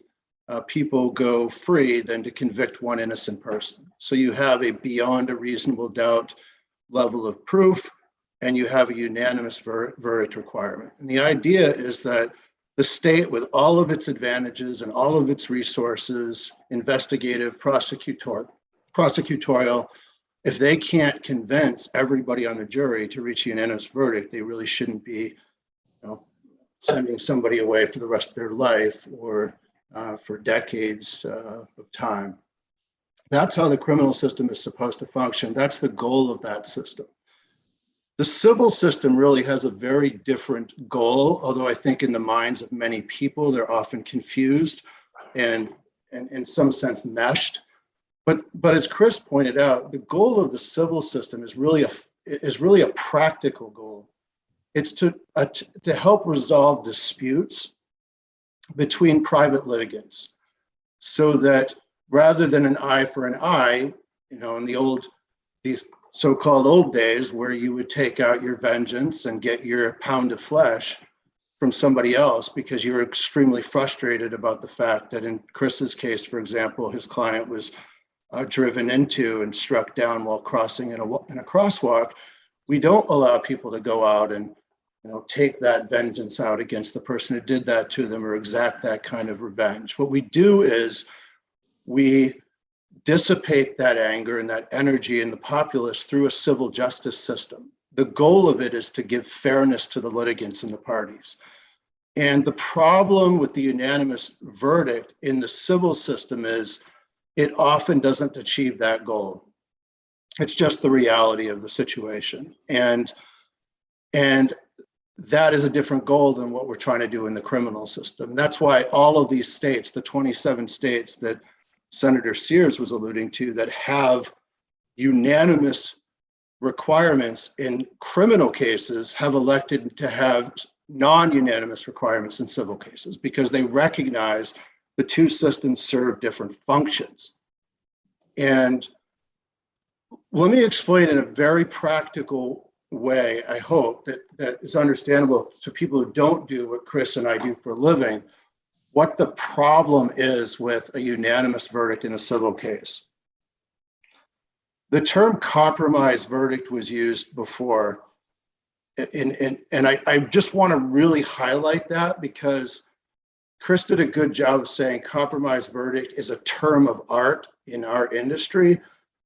people go free than to convict one innocent person. So you have a beyond a reasonable doubt level of proof, and you have a unanimous verdict requirement. And the idea is that the state, with all of its advantages and all of its resources, investigative, prosecutorial, if they can't convince everybody on the jury to reach a unanimous verdict, they really shouldn't be, sending somebody away for the rest of their life or for decades of time. That's how the criminal system is supposed to function. That's the goal of that system. The civil system really has a very different goal, although I think in the minds of many people, they're often confused and in some sense meshed. But as Chris pointed out, the goal of the civil system is really a practical goal. It's to help resolve disputes between private litigants, so that rather than an eye for an eye, in the so-called old days where you would take out your vengeance and get your pound of flesh from somebody else because you were extremely frustrated about the fact that in Chris's case, for example, his client was driven into and struck down while crossing in a crosswalk. We don't allow people to go out and take that vengeance out against the person who did that to them or exact that kind of revenge. What we do is we dissipate that anger and that energy in the populace through a civil justice system. The goal of it is to give fairness to the litigants and the parties. And the problem with the unanimous verdict in the civil system is it often doesn't achieve that goal. It's just the reality of the situation. And that is a different goal than what we're trying to do in the criminal system. And that's why all of these states, the 27 states that Senator Sears was alluding to, that have unanimous requirements in criminal cases, have elected to have non-unanimous requirements in civil cases, because they recognize the two systems serve different functions. And let me explain in a very practical way, I hope, that is understandable to people who don't do what Chris and I do for a living, what the problem is with a unanimous verdict in a civil case. The term compromise verdict was used before, and I just want to really highlight that, because Chris did a good job of saying compromise verdict is a term of art in our industry.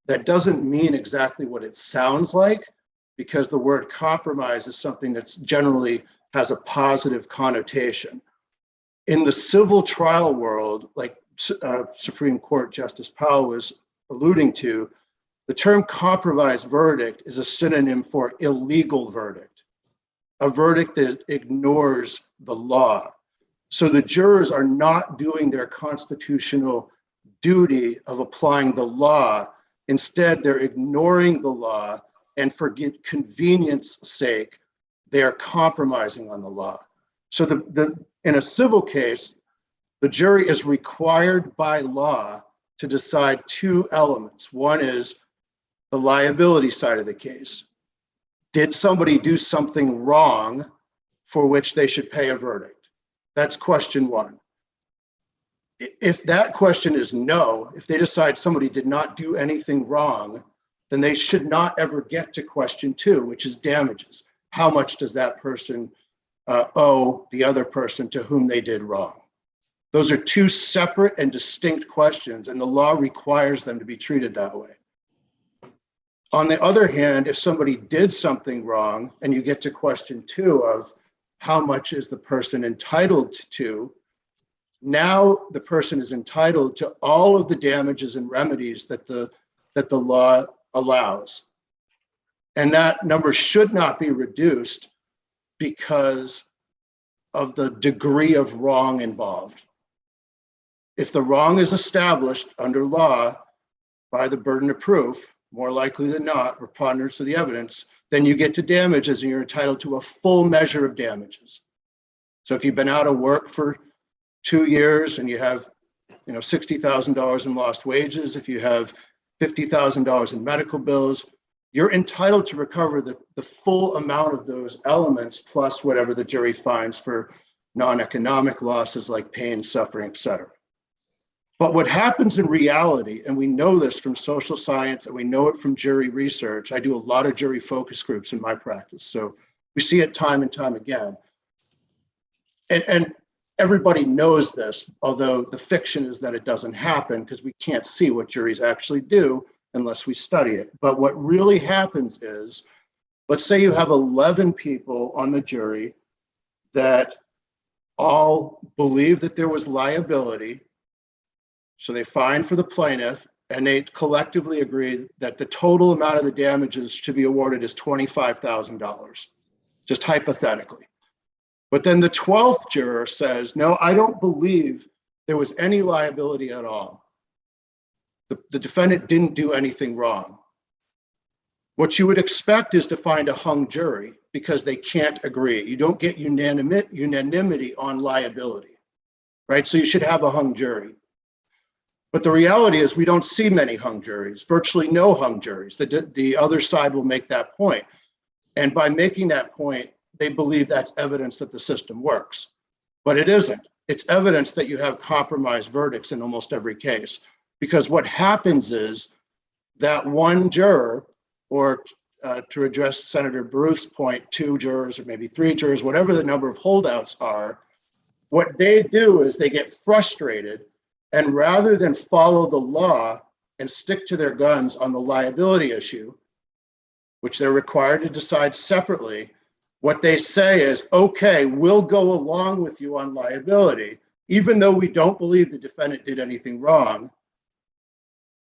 That doesn't mean exactly what it sounds like, because the word compromise is something that's generally has a positive connotation. In the civil trial world, like Supreme Court Justice Powell was alluding to, the term compromise verdict is a synonym for illegal verdict, a verdict that ignores the law. So the jurors are not doing their constitutional duty of applying the law. Instead, they're ignoring the law, and for convenience sake, they are compromising on the law. So in a civil case, the jury is required by law to decide two elements. One is the liability side of the case. Did somebody do something wrong for which they should pay a verdict? That's question one. If that question is no, if they decide somebody did not do anything wrong, then they should not ever get to question two, which is damages. How much does that person owe the other person to whom they did wrong? Those are two separate and distinct questions, and the law requires them to be treated that way. On the other hand, if somebody did something wrong and you get to question two of how much is the person entitled to, now the person is entitled to all of the damages and remedies that the law allows. And that number should not be reduced because of the degree of wrong involved. If the wrong is established under law by the burden of proof, more likely than not, preponderance of the evidence, then you get to damages and you're entitled to a full measure of damages. So if you've been out of work for 2 years and you have $60,000 in lost wages, if you have $50,000 in medical bills, you're entitled to recover the full amount of those elements, plus whatever the jury finds for non-economic losses like pain, suffering, et cetera. But what happens in reality, and we know this from social science and we know it from jury research, I do a lot of jury focus groups in my practice, so we see it time and time again. And everybody knows this, although the fiction is that it doesn't happen because we can't see what juries actually do unless we study it. But what really happens is, let's say you have 11 people on the jury that all believe that there was liability. So they find for the plaintiff, and they collectively agree that the total amount of the damages to be awarded is $25,000, just hypothetically. But then the 12th juror says, no, I don't believe there was any liability at all. The defendant didn't do anything wrong. What you would expect is to find a hung jury because they can't agree. You don't get unanimity on liability, right? So you should have a hung jury. But the reality is we don't see many hung juries, virtually no hung juries. The other side will make that point. And by making that point, they believe that's evidence that the system works. But it isn't. It's evidence that you have compromised verdicts in almost every case. Because what happens is that one juror, or to address Senator Baruch's point, 2 jurors or maybe 3 jurors, whatever the number of holdouts are, what they do is they get frustrated, and rather than follow the law and stick to their guns on the liability issue, which they're required to decide separately, what they say is, okay, we'll go along with you on liability, even though we don't believe the defendant did anything wrong,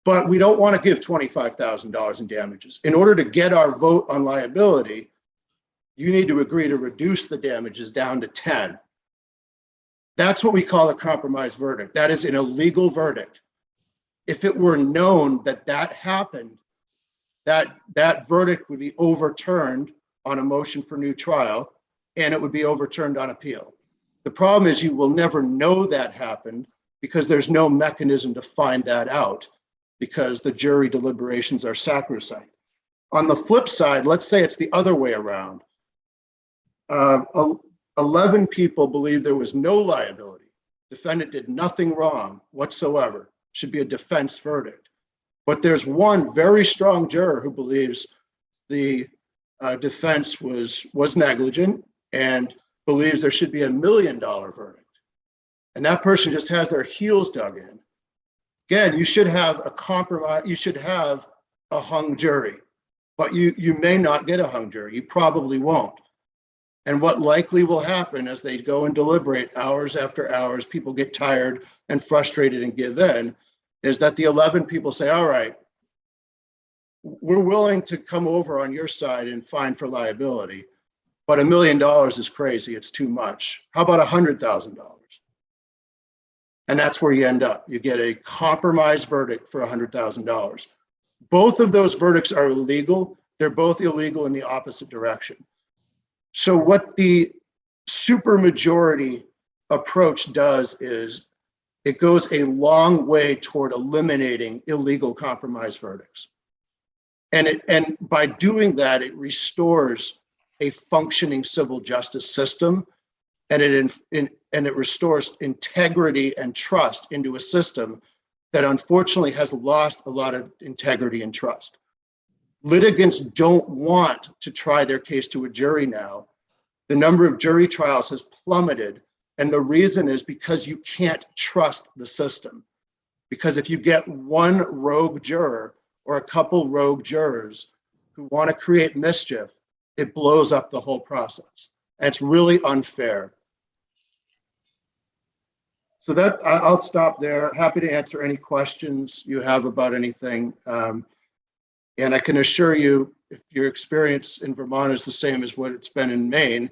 but we don't want to give $25,000 in damages. In order to get our vote on liability, you need to agree to reduce the damages down to 10. That's what we call a compromise verdict. That is an illegal verdict. If it were known that that happened, that verdict would be overturned on a motion for new trial, and it would be overturned on appeal. The problem is you will never know that happened because there's no mechanism to find that out, because the jury deliberations are sacrosanct. On the flip side, let's say it's the other way around. 11 people believe there was no liability. Defendant did nothing wrong whatsoever. Should be a defense verdict. But there's one very strong juror who believes the defense was negligent and believes there should be $1 million verdict. And that person just has their heels dug in. Again, you should have a compromise, you should have a hung jury, but you may not get a hung jury. You probably won't. And what likely will happen as they go and deliberate hours after hours, people get tired and frustrated and give in, is that the 11 people say, all right, we're willing to come over on your side and fine for liability, but $1 million is crazy, it's too much. How about $100,000? And that's where you end up. You get a compromise verdict for $100,000. Both of those verdicts are illegal. They're both illegal in the opposite direction. So what the supermajority approach does is it goes a long way toward eliminating illegal compromise verdicts. And by doing that, it restores a functioning civil justice system, and it restores integrity and trust into a system that unfortunately has lost a lot of integrity and trust. Litigants don't want to try their case to a jury now. The number of jury trials has plummeted, and the reason is because you can't trust the system. Because if you get one rogue juror or a couple rogue jurors who want to create mischief, it blows up the whole process. And it's really unfair. So that I'll stop there. Happy to answer any questions you have about anything. And I can assure you, if your experience in Vermont is the same as what it's been in Maine,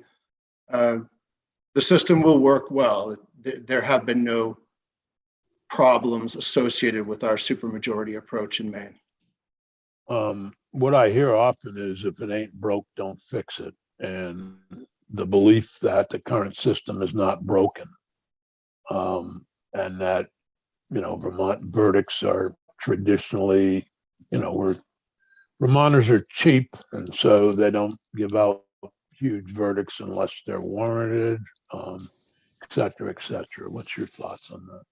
the system will work well. There have been no problems associated with our supermajority approach in Maine. What I hear often is if it ain't broke, don't fix it. And the belief that the current system is not broken. And that, Vermont verdicts are traditionally, Vermonters are cheap, and so they don't give out huge verdicts unless they're warranted, et cetera, et cetera. What's your thoughts on that?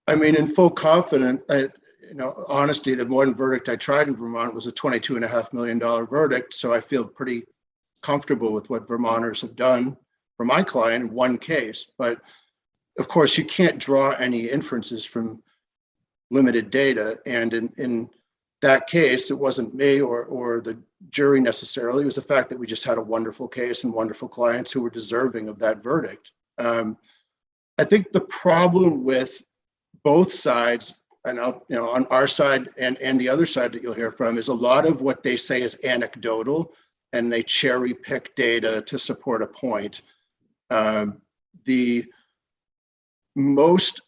I mean, in full confidence, honesty, the one verdict I tried in Vermont was a $22.5 million verdict. So I feel pretty comfortable with what Vermonters have done for my client in one case. But of course, you can't draw any inferences from limited data. And in that case, it wasn't me or the jury necessarily. It was the fact that we just had a wonderful case and wonderful clients who were deserving of that verdict. I think the problem with both sides, and on our side and the other side that you'll hear from, is a lot of what they say is anecdotal, and they cherry pick data to support a point. The most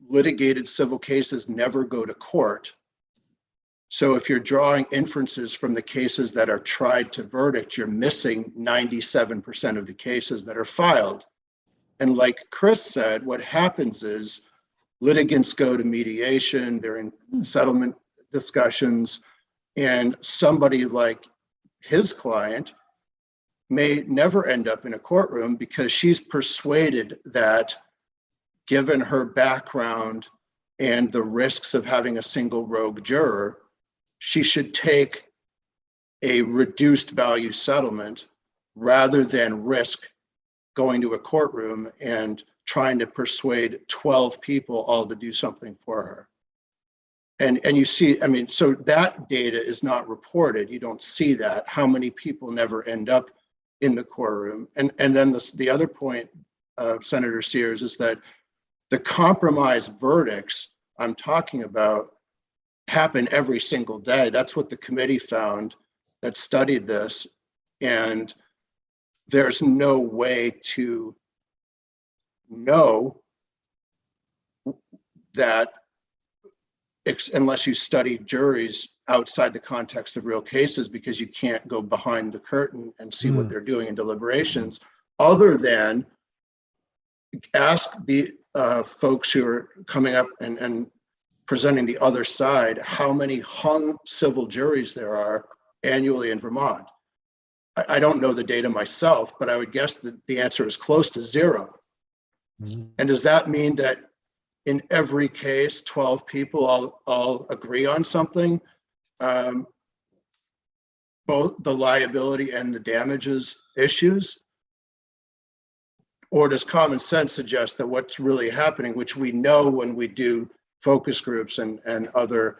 litigated civil cases never go to court. So if you're drawing inferences from the cases that are tried to verdict, you're missing 97% of the cases that are filed. And like Chris said, what happens is litigants go to mediation, they're in settlement discussions, and somebody like his client may never end up in a courtroom because she's persuaded that, given her background and the risks of having a single rogue juror, she should take a reduced value settlement rather than risk going to a courtroom and trying to persuade 12 people all to do something for her. And you see, I mean, so that data is not reported. You don't see that, how many people never end up in the courtroom. And then the other point, Senator Sears, is that the compromise verdicts I'm talking about happen every single day. That's what the committee found that studied this. And there's no way to know that unless you study juries outside the context of real cases, because you can't go behind the curtain and see what they're doing in deliberations, other than ask the folks who are coming up and presenting the other side how many hung civil juries there are annually in Vermont. I don't know the data myself, but I would guess that the answer is close to zero. And does that mean that in every case, 12 people all agree on something, both the liability and the damages issues? Or does common sense suggest that what's really happening, which we know when we do focus groups and other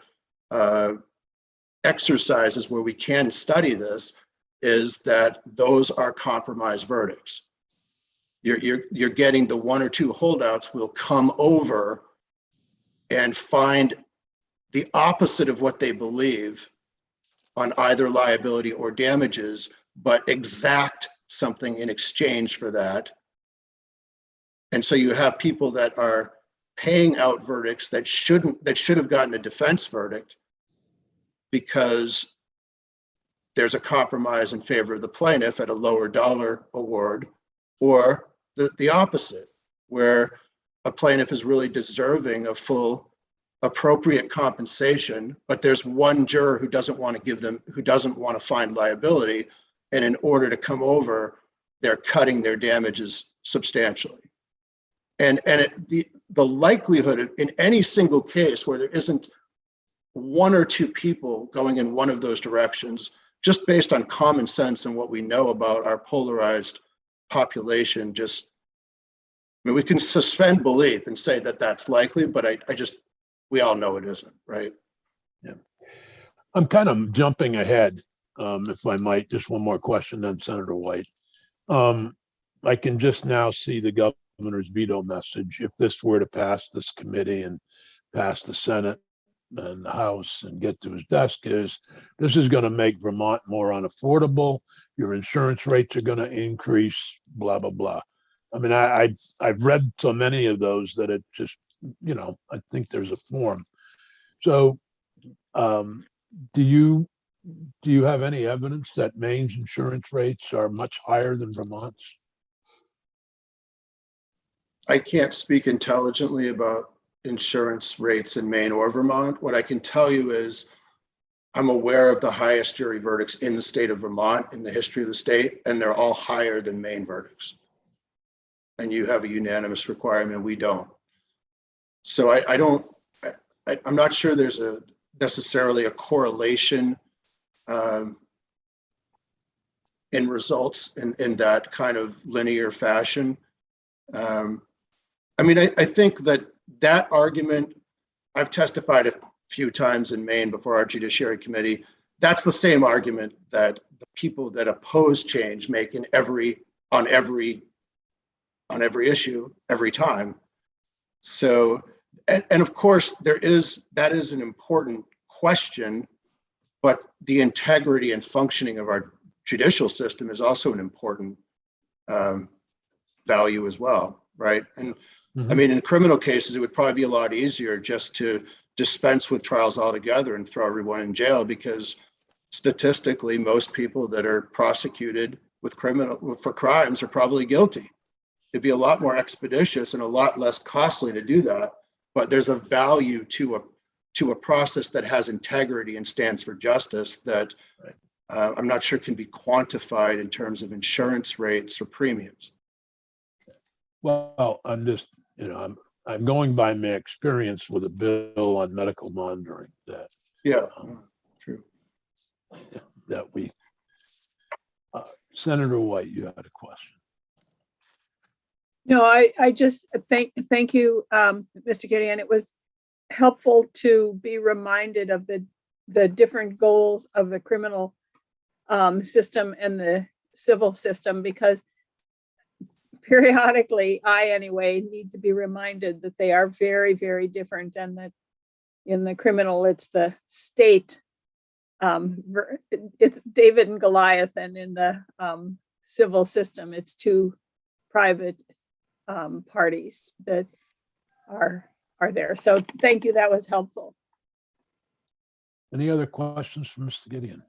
exercises where we can study this, is that those are compromise verdicts. You're getting the one or two holdouts will come over and find the opposite of what they believe on either liability or damages, but exact something in exchange for that. And so you have people that are paying out verdicts that should have gotten a defense verdict because there's a compromise in favor of the plaintiff at a lower dollar award, or the opposite, where a plaintiff is really deserving of full appropriate compensation, but there's one juror who doesn't want to find liability, and in order to come over, they're cutting their damages substantially. And the likelihood in any single case where there isn't one or two people going in one of those directions, just based on common sense and what we know about our polarized population, we can suspend belief and say that that's likely, but we all know it isn't, right? Yeah. I'm kind of jumping ahead, if I might, just one more question on Senator White. I can just now see the governor's veto message. If this were to pass this committee and pass the Senate and the House and get to his desk, this is going to make Vermont more unaffordable. Your insurance rates are going to increase, blah, blah, blah. I mean, I've read so many of those that it just, I think there's a form. So do you have any evidence that Maine's insurance rates are much higher than Vermont's? I can't speak intelligently about insurance rates in Maine or Vermont. What I can tell you is I'm aware of the highest jury verdicts in the state of Vermont in the history of the state, and they're all higher than Maine verdicts. And you have a unanimous requirement, we don't. So I'm not sure there's necessarily a correlation in results in that kind of linear fashion. I mean, I think that argument, I've testified a few times in Maine before our Judiciary Committee. That's the same argument that the people that oppose change make on every issue every time. So, and of course, that is an important question, but the integrity and functioning of our judicial system is also an important value as well, right? And I mean, in criminal cases, it would probably be a lot easier just to dispense with trials altogether and throw everyone in jail, because statistically, most people that are prosecuted for crimes are probably guilty. It'd be a lot more expeditious and a lot less costly to do that. But there's a value to a process that has integrity and stands for justice that I'm not sure can be quantified in terms of insurance rates or premiums. Well, I'm just, I'm going by my experience with a bill on medical monitoring that. Yeah, true. That we, Senator White, you had a question. No, I just thank you, Mr. Gideon. It was helpful to be reminded of the different goals of the criminal system and the civil system, because periodically, I anyway need to be reminded that they are very, very different, and that in the criminal, it's the state, it's David and Goliath, and in the civil system, it's two private parties that are there. So thank you, that was helpful. Any other questions for Mr. Gideon?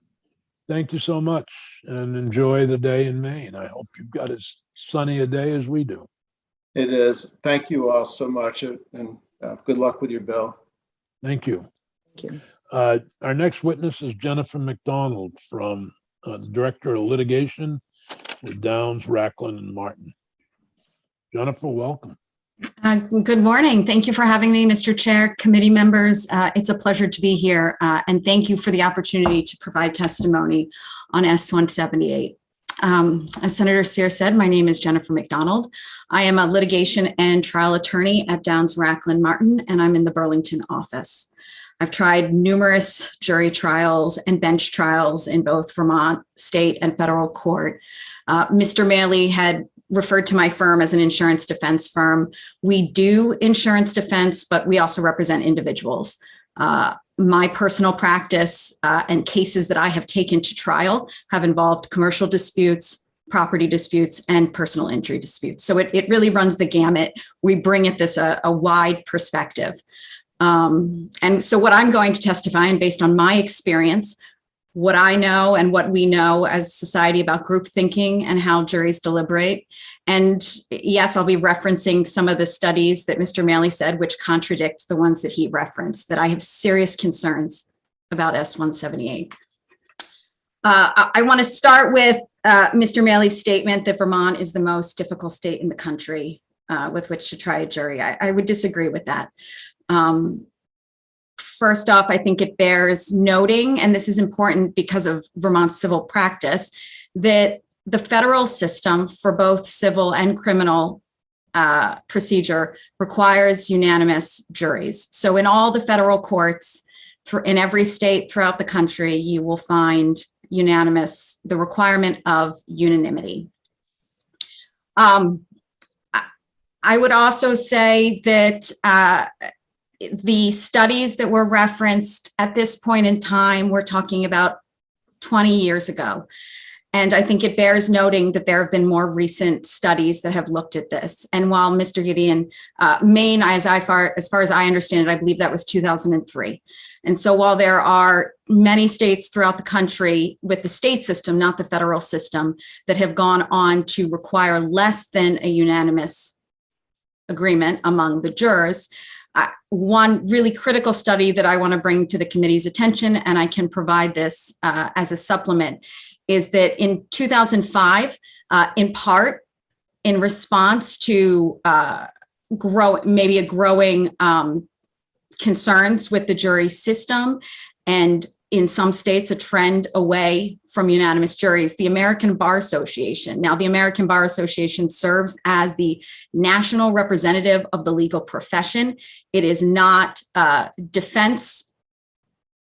Thank you so much, and enjoy the day in Maine. I hope you've got as sunny a day as we do. It is. Thank you all so much, and good luck with your bill. Thank you. Thank you. Our next witness is Jennifer Mcdonald from the Director of Litigation with Downs, Racklin, and Martin. Jennifer, welcome. Good morning. Thank you for having me, Mr. Chair, committee members. It's a pleasure to be here, and thank you for the opportunity to provide testimony on S-178. As Senator Sear said, my name is Jennifer Mcdonald. I am a litigation and trial attorney at Downs, Racklin, Martin, and I'm in the Burlington office. I've tried numerous jury trials and bench trials in both Vermont, state, and federal court. Mr. Maylie had referred to my firm as an insurance defense firm. We do insurance defense, but we also represent individuals. My personal practice and cases that I have taken to trial have involved commercial disputes, property disputes, and personal injury disputes. So it really runs the gamut. We bring at this a wide perspective. And so what I'm going to testify, and based on my experience, what I know and what we know as a society about group thinking and how juries deliberate. And yes, I'll be referencing some of the studies that Mr. Maylie said, which contradict the ones that he referenced, that I have serious concerns about S-178. I want to start with Mr. Maylie's statement that Vermont is the most difficult state in the country with which to try a jury. I would disagree with that. First off, I think it bears noting, and this is important because of Vermont's civil practice, that the federal system for both civil and criminal procedure requires unanimous juries. So in all the federal courts, in every state throughout the country, you will find the requirement of unanimity. I would also say that the studies that were referenced at this point in time, we're talking about 20 years ago. And I think it bears noting that there have been more recent studies that have looked at this. And while Mr. Gideon, Maine, as far as I understand it, I believe that was 2003. And so while there are many states throughout the country with the state system, not the federal system, that have gone on to require less than a unanimous agreement among the jurors, one really critical study that I want to bring to the committee's attention, and I can provide this as a supplement, is that in 2005, in part in response to growing concerns with the jury system and in some states, a trend away from unanimous juries. The American Bar Association. Now, the American Bar Association serves as the national representative of the legal profession. It is not defense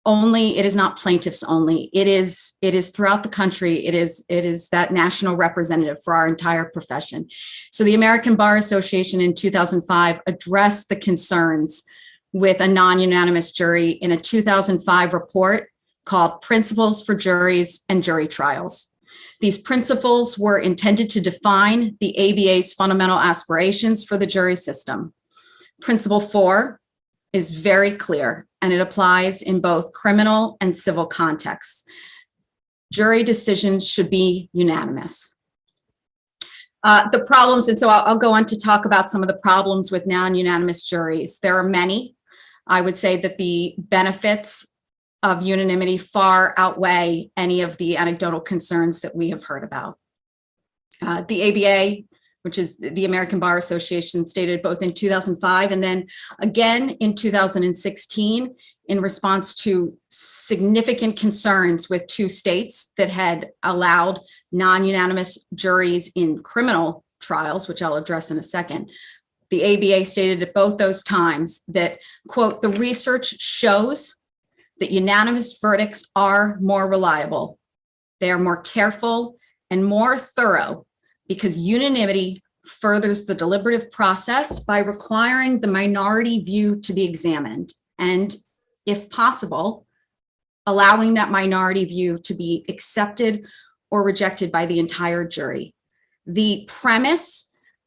only. It is not plaintiffs only. It is throughout the country. It is that national representative for our entire profession. So the American Bar Association in 2005 addressed the concerns with a non-unanimous jury in a 2005 report called Principles for Juries and Jury Trials. These principles were intended to define the ABA's fundamental aspirations for the jury system. Principle 4 is very clear, and it applies in both criminal and civil contexts. Jury decisions should be unanimous. The problems, and so I'll go on to talk about some of the problems with non-unanimous juries. There are many. I would say that the benefits of unanimity far outweigh any of the anecdotal concerns that we have heard about. The ABA, which is the American Bar Association, stated both in 2005 and then again in 2016 in response to significant concerns with 2 states that had allowed non-unanimous juries in criminal trials, which I'll address in a second. The ABA stated at both those times that, quote, the research shows that unanimous verdicts are more reliable. They are more careful and more thorough because unanimity furthers the deliberative process by requiring the minority view to be examined and, if possible, allowing that minority view to be accepted or rejected by the entire jury. The premise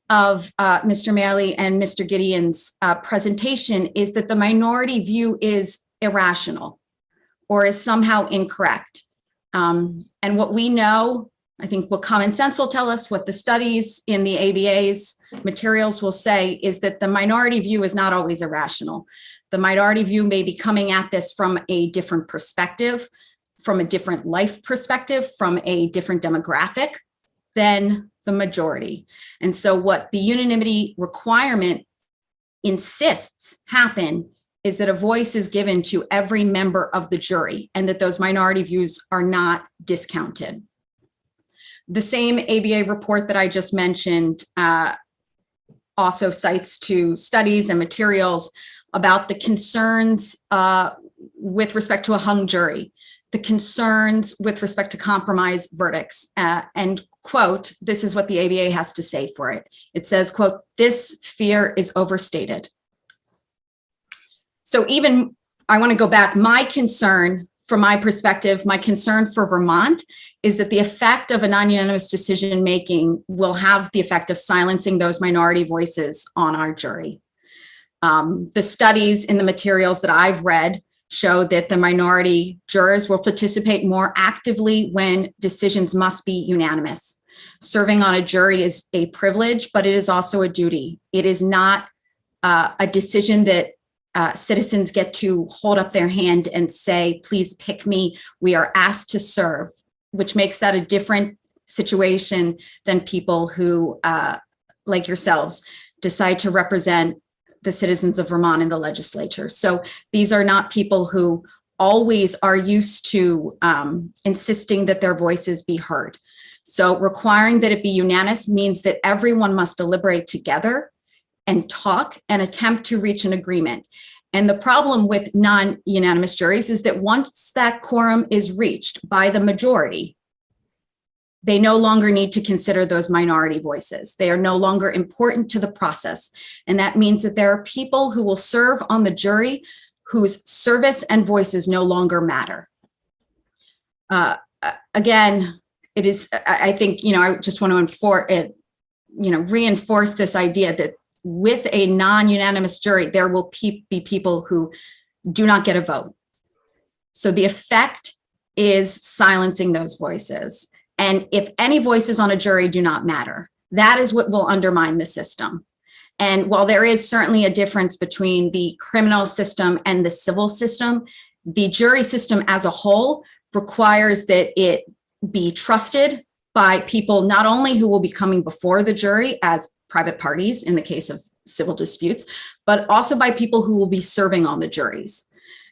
of Mr. Maylie and Mr. Gideon's presentation is that the minority view is irrational or is somehow incorrect. And what we know, I think what common sense will tell us, what the studies in the ABA's materials will say, is that the minority view is not always irrational. The minority view may be coming at this from a different perspective, from a different life perspective, from a different demographic than the majority. And so what the unanimity requirement insists happen is that a voice is given to every member of the jury and that those minority views are not discounted. The same ABA report that I just mentioned also cites 2 studies and materials about the concerns with respect to a hung jury, the concerns with respect to compromise verdicts, and quote, this is what the ABA has to say for it. It says, quote, this fear is overstated. So even, I want to go back, my concern from my perspective, my concern for Vermont is that the effect of a non-unanimous decision-making will have the effect of silencing those minority voices on our jury. The studies in the materials that I've read show that the minority jurors will participate more actively when decisions must be unanimous. Serving on a jury is a privilege, but it is also a duty. It is not a decision that citizens get to hold up their hand and say, please pick me. We are asked to serve, which makes that a different situation than people who, like yourselves, decide to represent the citizens of Vermont in the legislature. So these are not people who always are used to insisting that their voices be heard. So requiring that it be unanimous means that everyone must deliberate together and talk and attempt to reach an agreement. And the problem with non-unanimous juries is that once that quorum is reached by the majority, they no longer need to consider those minority voices. They are no longer important to the process. And that means that there are people who will serve on the jury whose service and voices no longer matter. Again, it is, I think, I just want to reinforce this idea that with a non-unanimous jury, there will be people who do not get a vote. So the effect is silencing those voices. And if any voices on a jury do not matter, that is what will undermine the system. And while there is certainly a difference between the criminal system and the civil system, the jury system as a whole requires that it be trusted by people not only who will be coming before the jury as private parties in the case of civil disputes, but also by people who will be serving on the juries.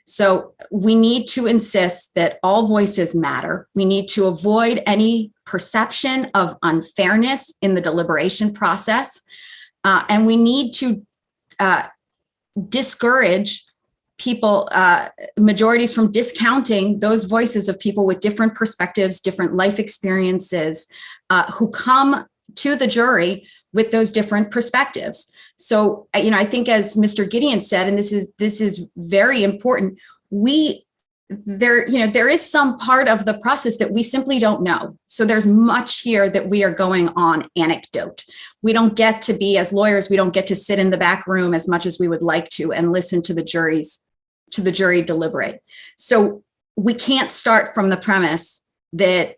So we need to insist that all voices matter. We need to avoid any perception of unfairness in the deliberation process. And we need to discourage people, majorities from discounting those voices of people with different perspectives, different life experiences, who come to the jury with those different perspectives. So, I think as Mr. Gideon said, and this is very important, there is some part of the process that we simply don't know. So there's much here that we are going on anecdote. We don't get to be, as lawyers, we don't get to sit in the back room as much as we would like to and listen to the jury deliberate. So we can't start from the premise that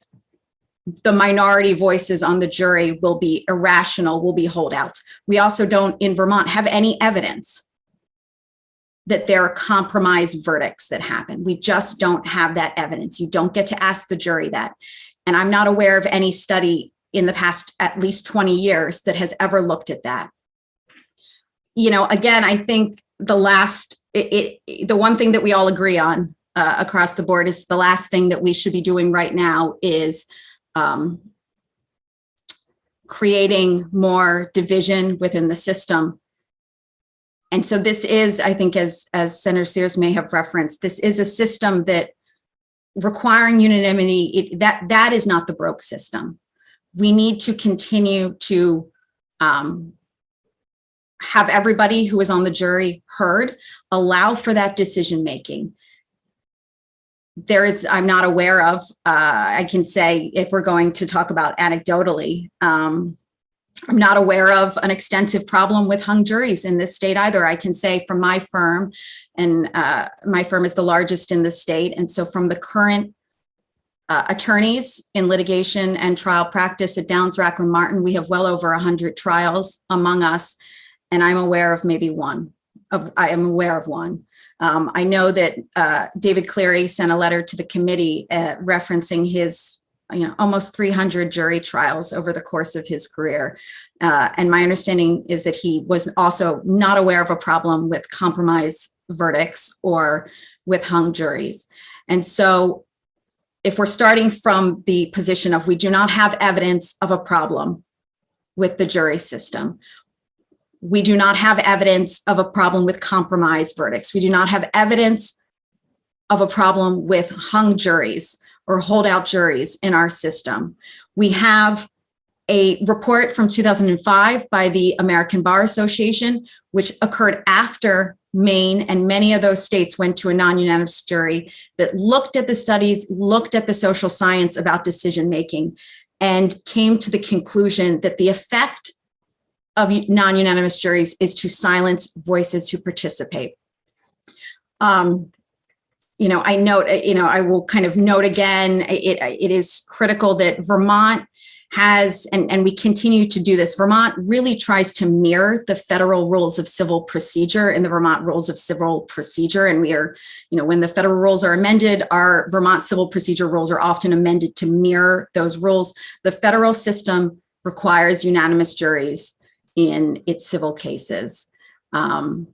the minority voices on the jury will be irrational, will be holdouts. We also don't, in Vermont, have any evidence that there are compromised verdicts that happen. We just don't have that evidence. You don't get to ask the jury that. And I'm not aware of any study in the past at least 20 years that has ever looked at that. Again, I think the one thing that we all agree on across the board is the last thing that we should be doing right now is creating more division within the system. And so this is, I think, as Senator Sears may have referenced, this is a system that requiring unanimity, that is not the broke system. We need to continue to have everybody who is on the jury heard, allow for that decision making. I'm not aware of, I can say if we're going to talk about anecdotally, I'm not aware of an extensive problem with hung juries in this state either. I can say from my firm, and my firm is the largest in the state. And so from the current attorneys in litigation and trial practice at Downs, Racklin Martin, we have well over 100 trials among us. And I'm aware of maybe one. I am aware of one. I know that David Cleary sent a letter to the committee referencing his almost 300 jury trials over the course of his career. And my understanding is that he was also not aware of a problem with compromise verdicts or with hung juries. And so if we're starting from the position of we do not have evidence of a problem with the jury system, we do not have evidence of a problem with compromise verdicts, we do not have evidence of a problem with hung juries or holdout juries in our system. We have a report from 2005 by the American Bar Association, which occurred after Maine and many of those states went to a non-unanimous jury that looked at the studies, looked at the social science about decision-making, and came to the conclusion that the effect of non-unanimous juries is to silence voices who participate. I note, I will kind of note again, it is critical that Vermont has, and we continue to do this, Vermont really tries to mirror the federal rules of civil procedure and the Vermont rules of civil procedure. And we are, when the federal rules are amended, our Vermont civil procedure rules are often amended to mirror those rules. The federal system requires unanimous juries in its civil cases. I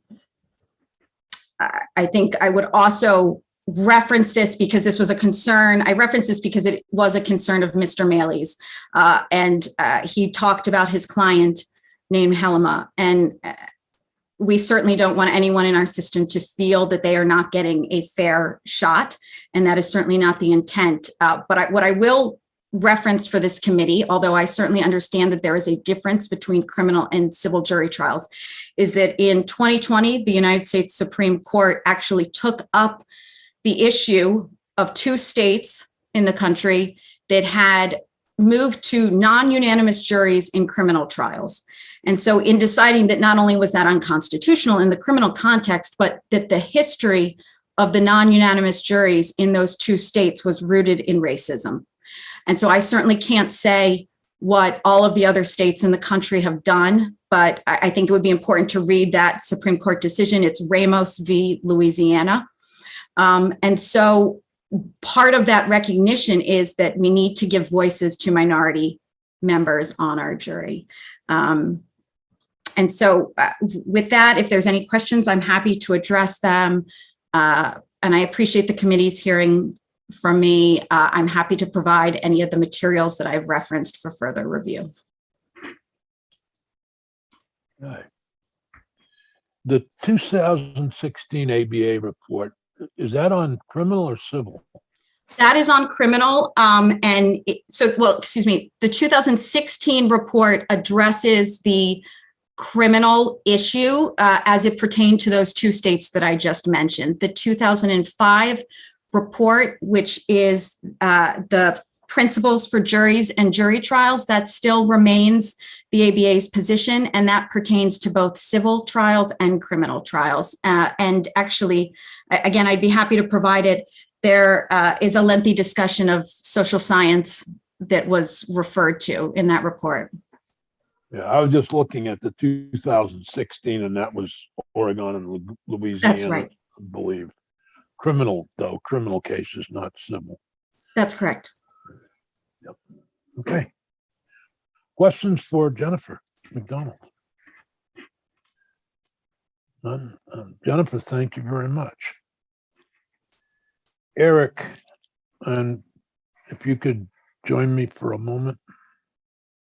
think I would also reference this because this was a concern. I reference this because it was a concern of Mr. Maylie's. And he talked about his client named Helema. And we certainly don't want anyone in our system to feel that they are not getting a fair shot. And that is certainly not the intent. But what I will reference for this committee, although I certainly understand that there is a difference between criminal and civil jury trials, is that in 2020, the United States Supreme Court actually took up the issue of 2 states in the country that had moved to non-unanimous juries in criminal trials. And so in deciding that not only was that unconstitutional in the criminal context, but that the history of the non-unanimous juries in those 2 states was rooted in racism. And so I certainly can't say what all of the other states in the country have done, but I think it would be important to read that Supreme Court decision. It's Ramos v. Louisiana. And so part of that recognition is that we need to give voices to minority members on our jury. And so with that, if there's any questions, I'm happy to address them. and I appreciate the committee's hearing from me. I'm happy to provide any of the materials that I've referenced for further review. Right. The 2016 ABA report, is that on criminal or civil? That is on criminal. Excuse me, the 2016 report addresses the criminal issue as it pertained to those two states that I just mentioned. The 2005 report, which is the principles for juries and jury trials, that still remains the ABA's position, and that pertains to both civil trials and criminal trials. And actually, again, I'd be happy to provide it. There is a lengthy discussion of social science that was referred to in that report. Yeah, I was just looking at the 2016, and that was Oregon and Louisiana. That's right. I believe. Criminal, though, criminal cases, not civil. That's correct. Yep. Okay. Questions for Jennifer Mcdonald? None. Jennifer, thank you very much. Eric, and if you could join me for a moment,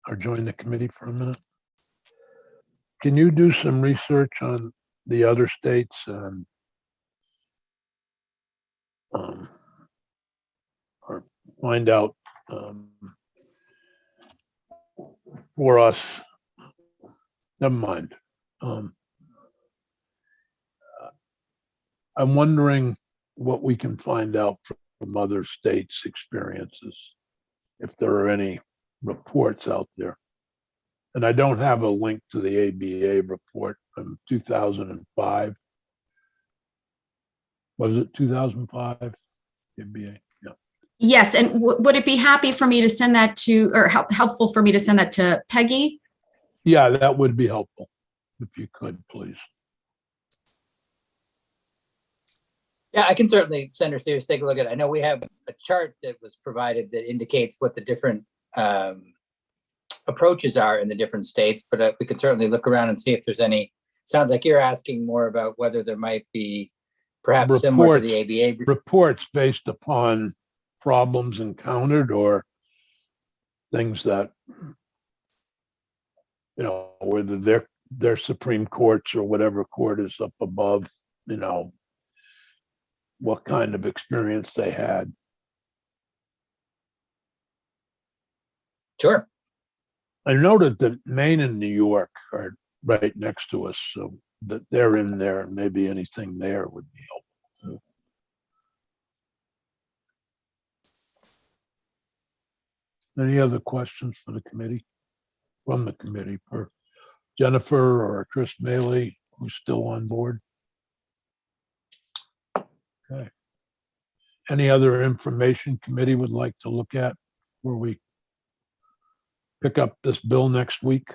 or join the committee for a minute. Can you do some research on the other states and or find out for us? Never mind. I'm wondering what we can find out from other states' experiences, if there are any reports out there. And I don't have a link to the ABA report from 2005. Was it 2005? ABA, yeah. Yes, and would it be happy for me to send that to, or helpful for me to send that to Peggy? Yeah, that would be helpful, if you could, please. Yeah, I can certainly send her Sears, take a look at it. I know we have a chart that was provided that indicates what the different approaches are in the different states, but we could certainly look around and see if there's any. Sounds like you're asking more about whether there might be perhaps similar to the ABA. Reports based upon problems encountered or things that, you know, whether their Supreme Courts or whatever court is up above, you know, what kind of experience they had. Sure. I noted that Maine and New York are right next to us, so that they're in there, and maybe anything there would be helpful. Any other questions for the committee? From the committee for Jennifer or Chris Maylie, who's still on board? Okay. Any other information committee would like to look at before we pick up this bill next week?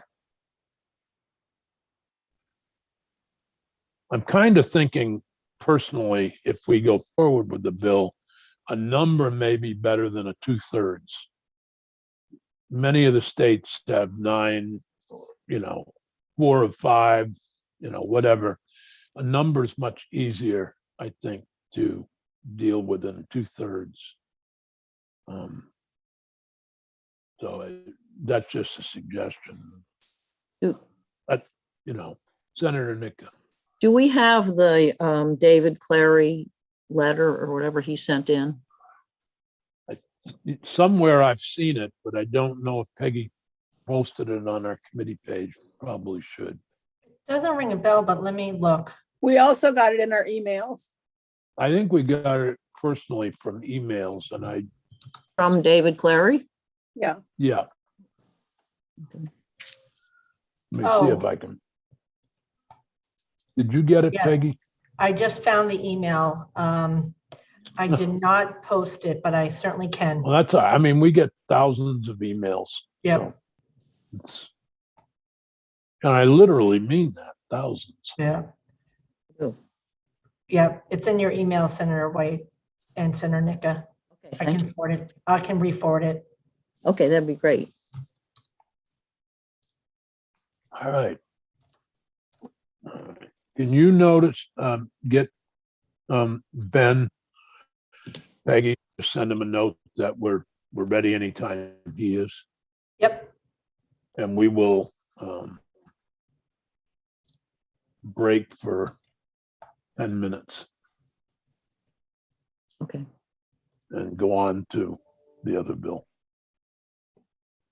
I'm kind of thinking personally, if we go forward with the bill, a number may be better than a 2/3. Many of the states have 9, you know, 4 of 5, you know, whatever. A number is much easier, I think, to deal with than 2/3. So that's just a suggestion. But, you know, Senator Nika. Do we have the David Clary letter or whatever he sent in? Somewhere I've seen it, but I don't know if Peggy posted it on our committee page. Probably should. Doesn't ring a bell, but let me look. We also got it in our emails. I think we got it personally from emails, and From David Clary? Yeah. yeah. Okay. Let me see if I can. Did you get it, Yeah. Peggy? I just found the email. I did not post it, but I certainly can. Well, that's, I mean, we get thousands of emails. Yep. So and I literally mean that, thousands. Yeah. Oh, Yeah. It's in your email, Senator White and Senator Nika. okay, I thank can you. forward it. I can re-forward it. Okay, that'd be great. All right. Can you notice, get Ben, Peggy, send him a note that we're ready anytime he is, Yep. and we will break for 10 minutes Okay. and go on to the other bill.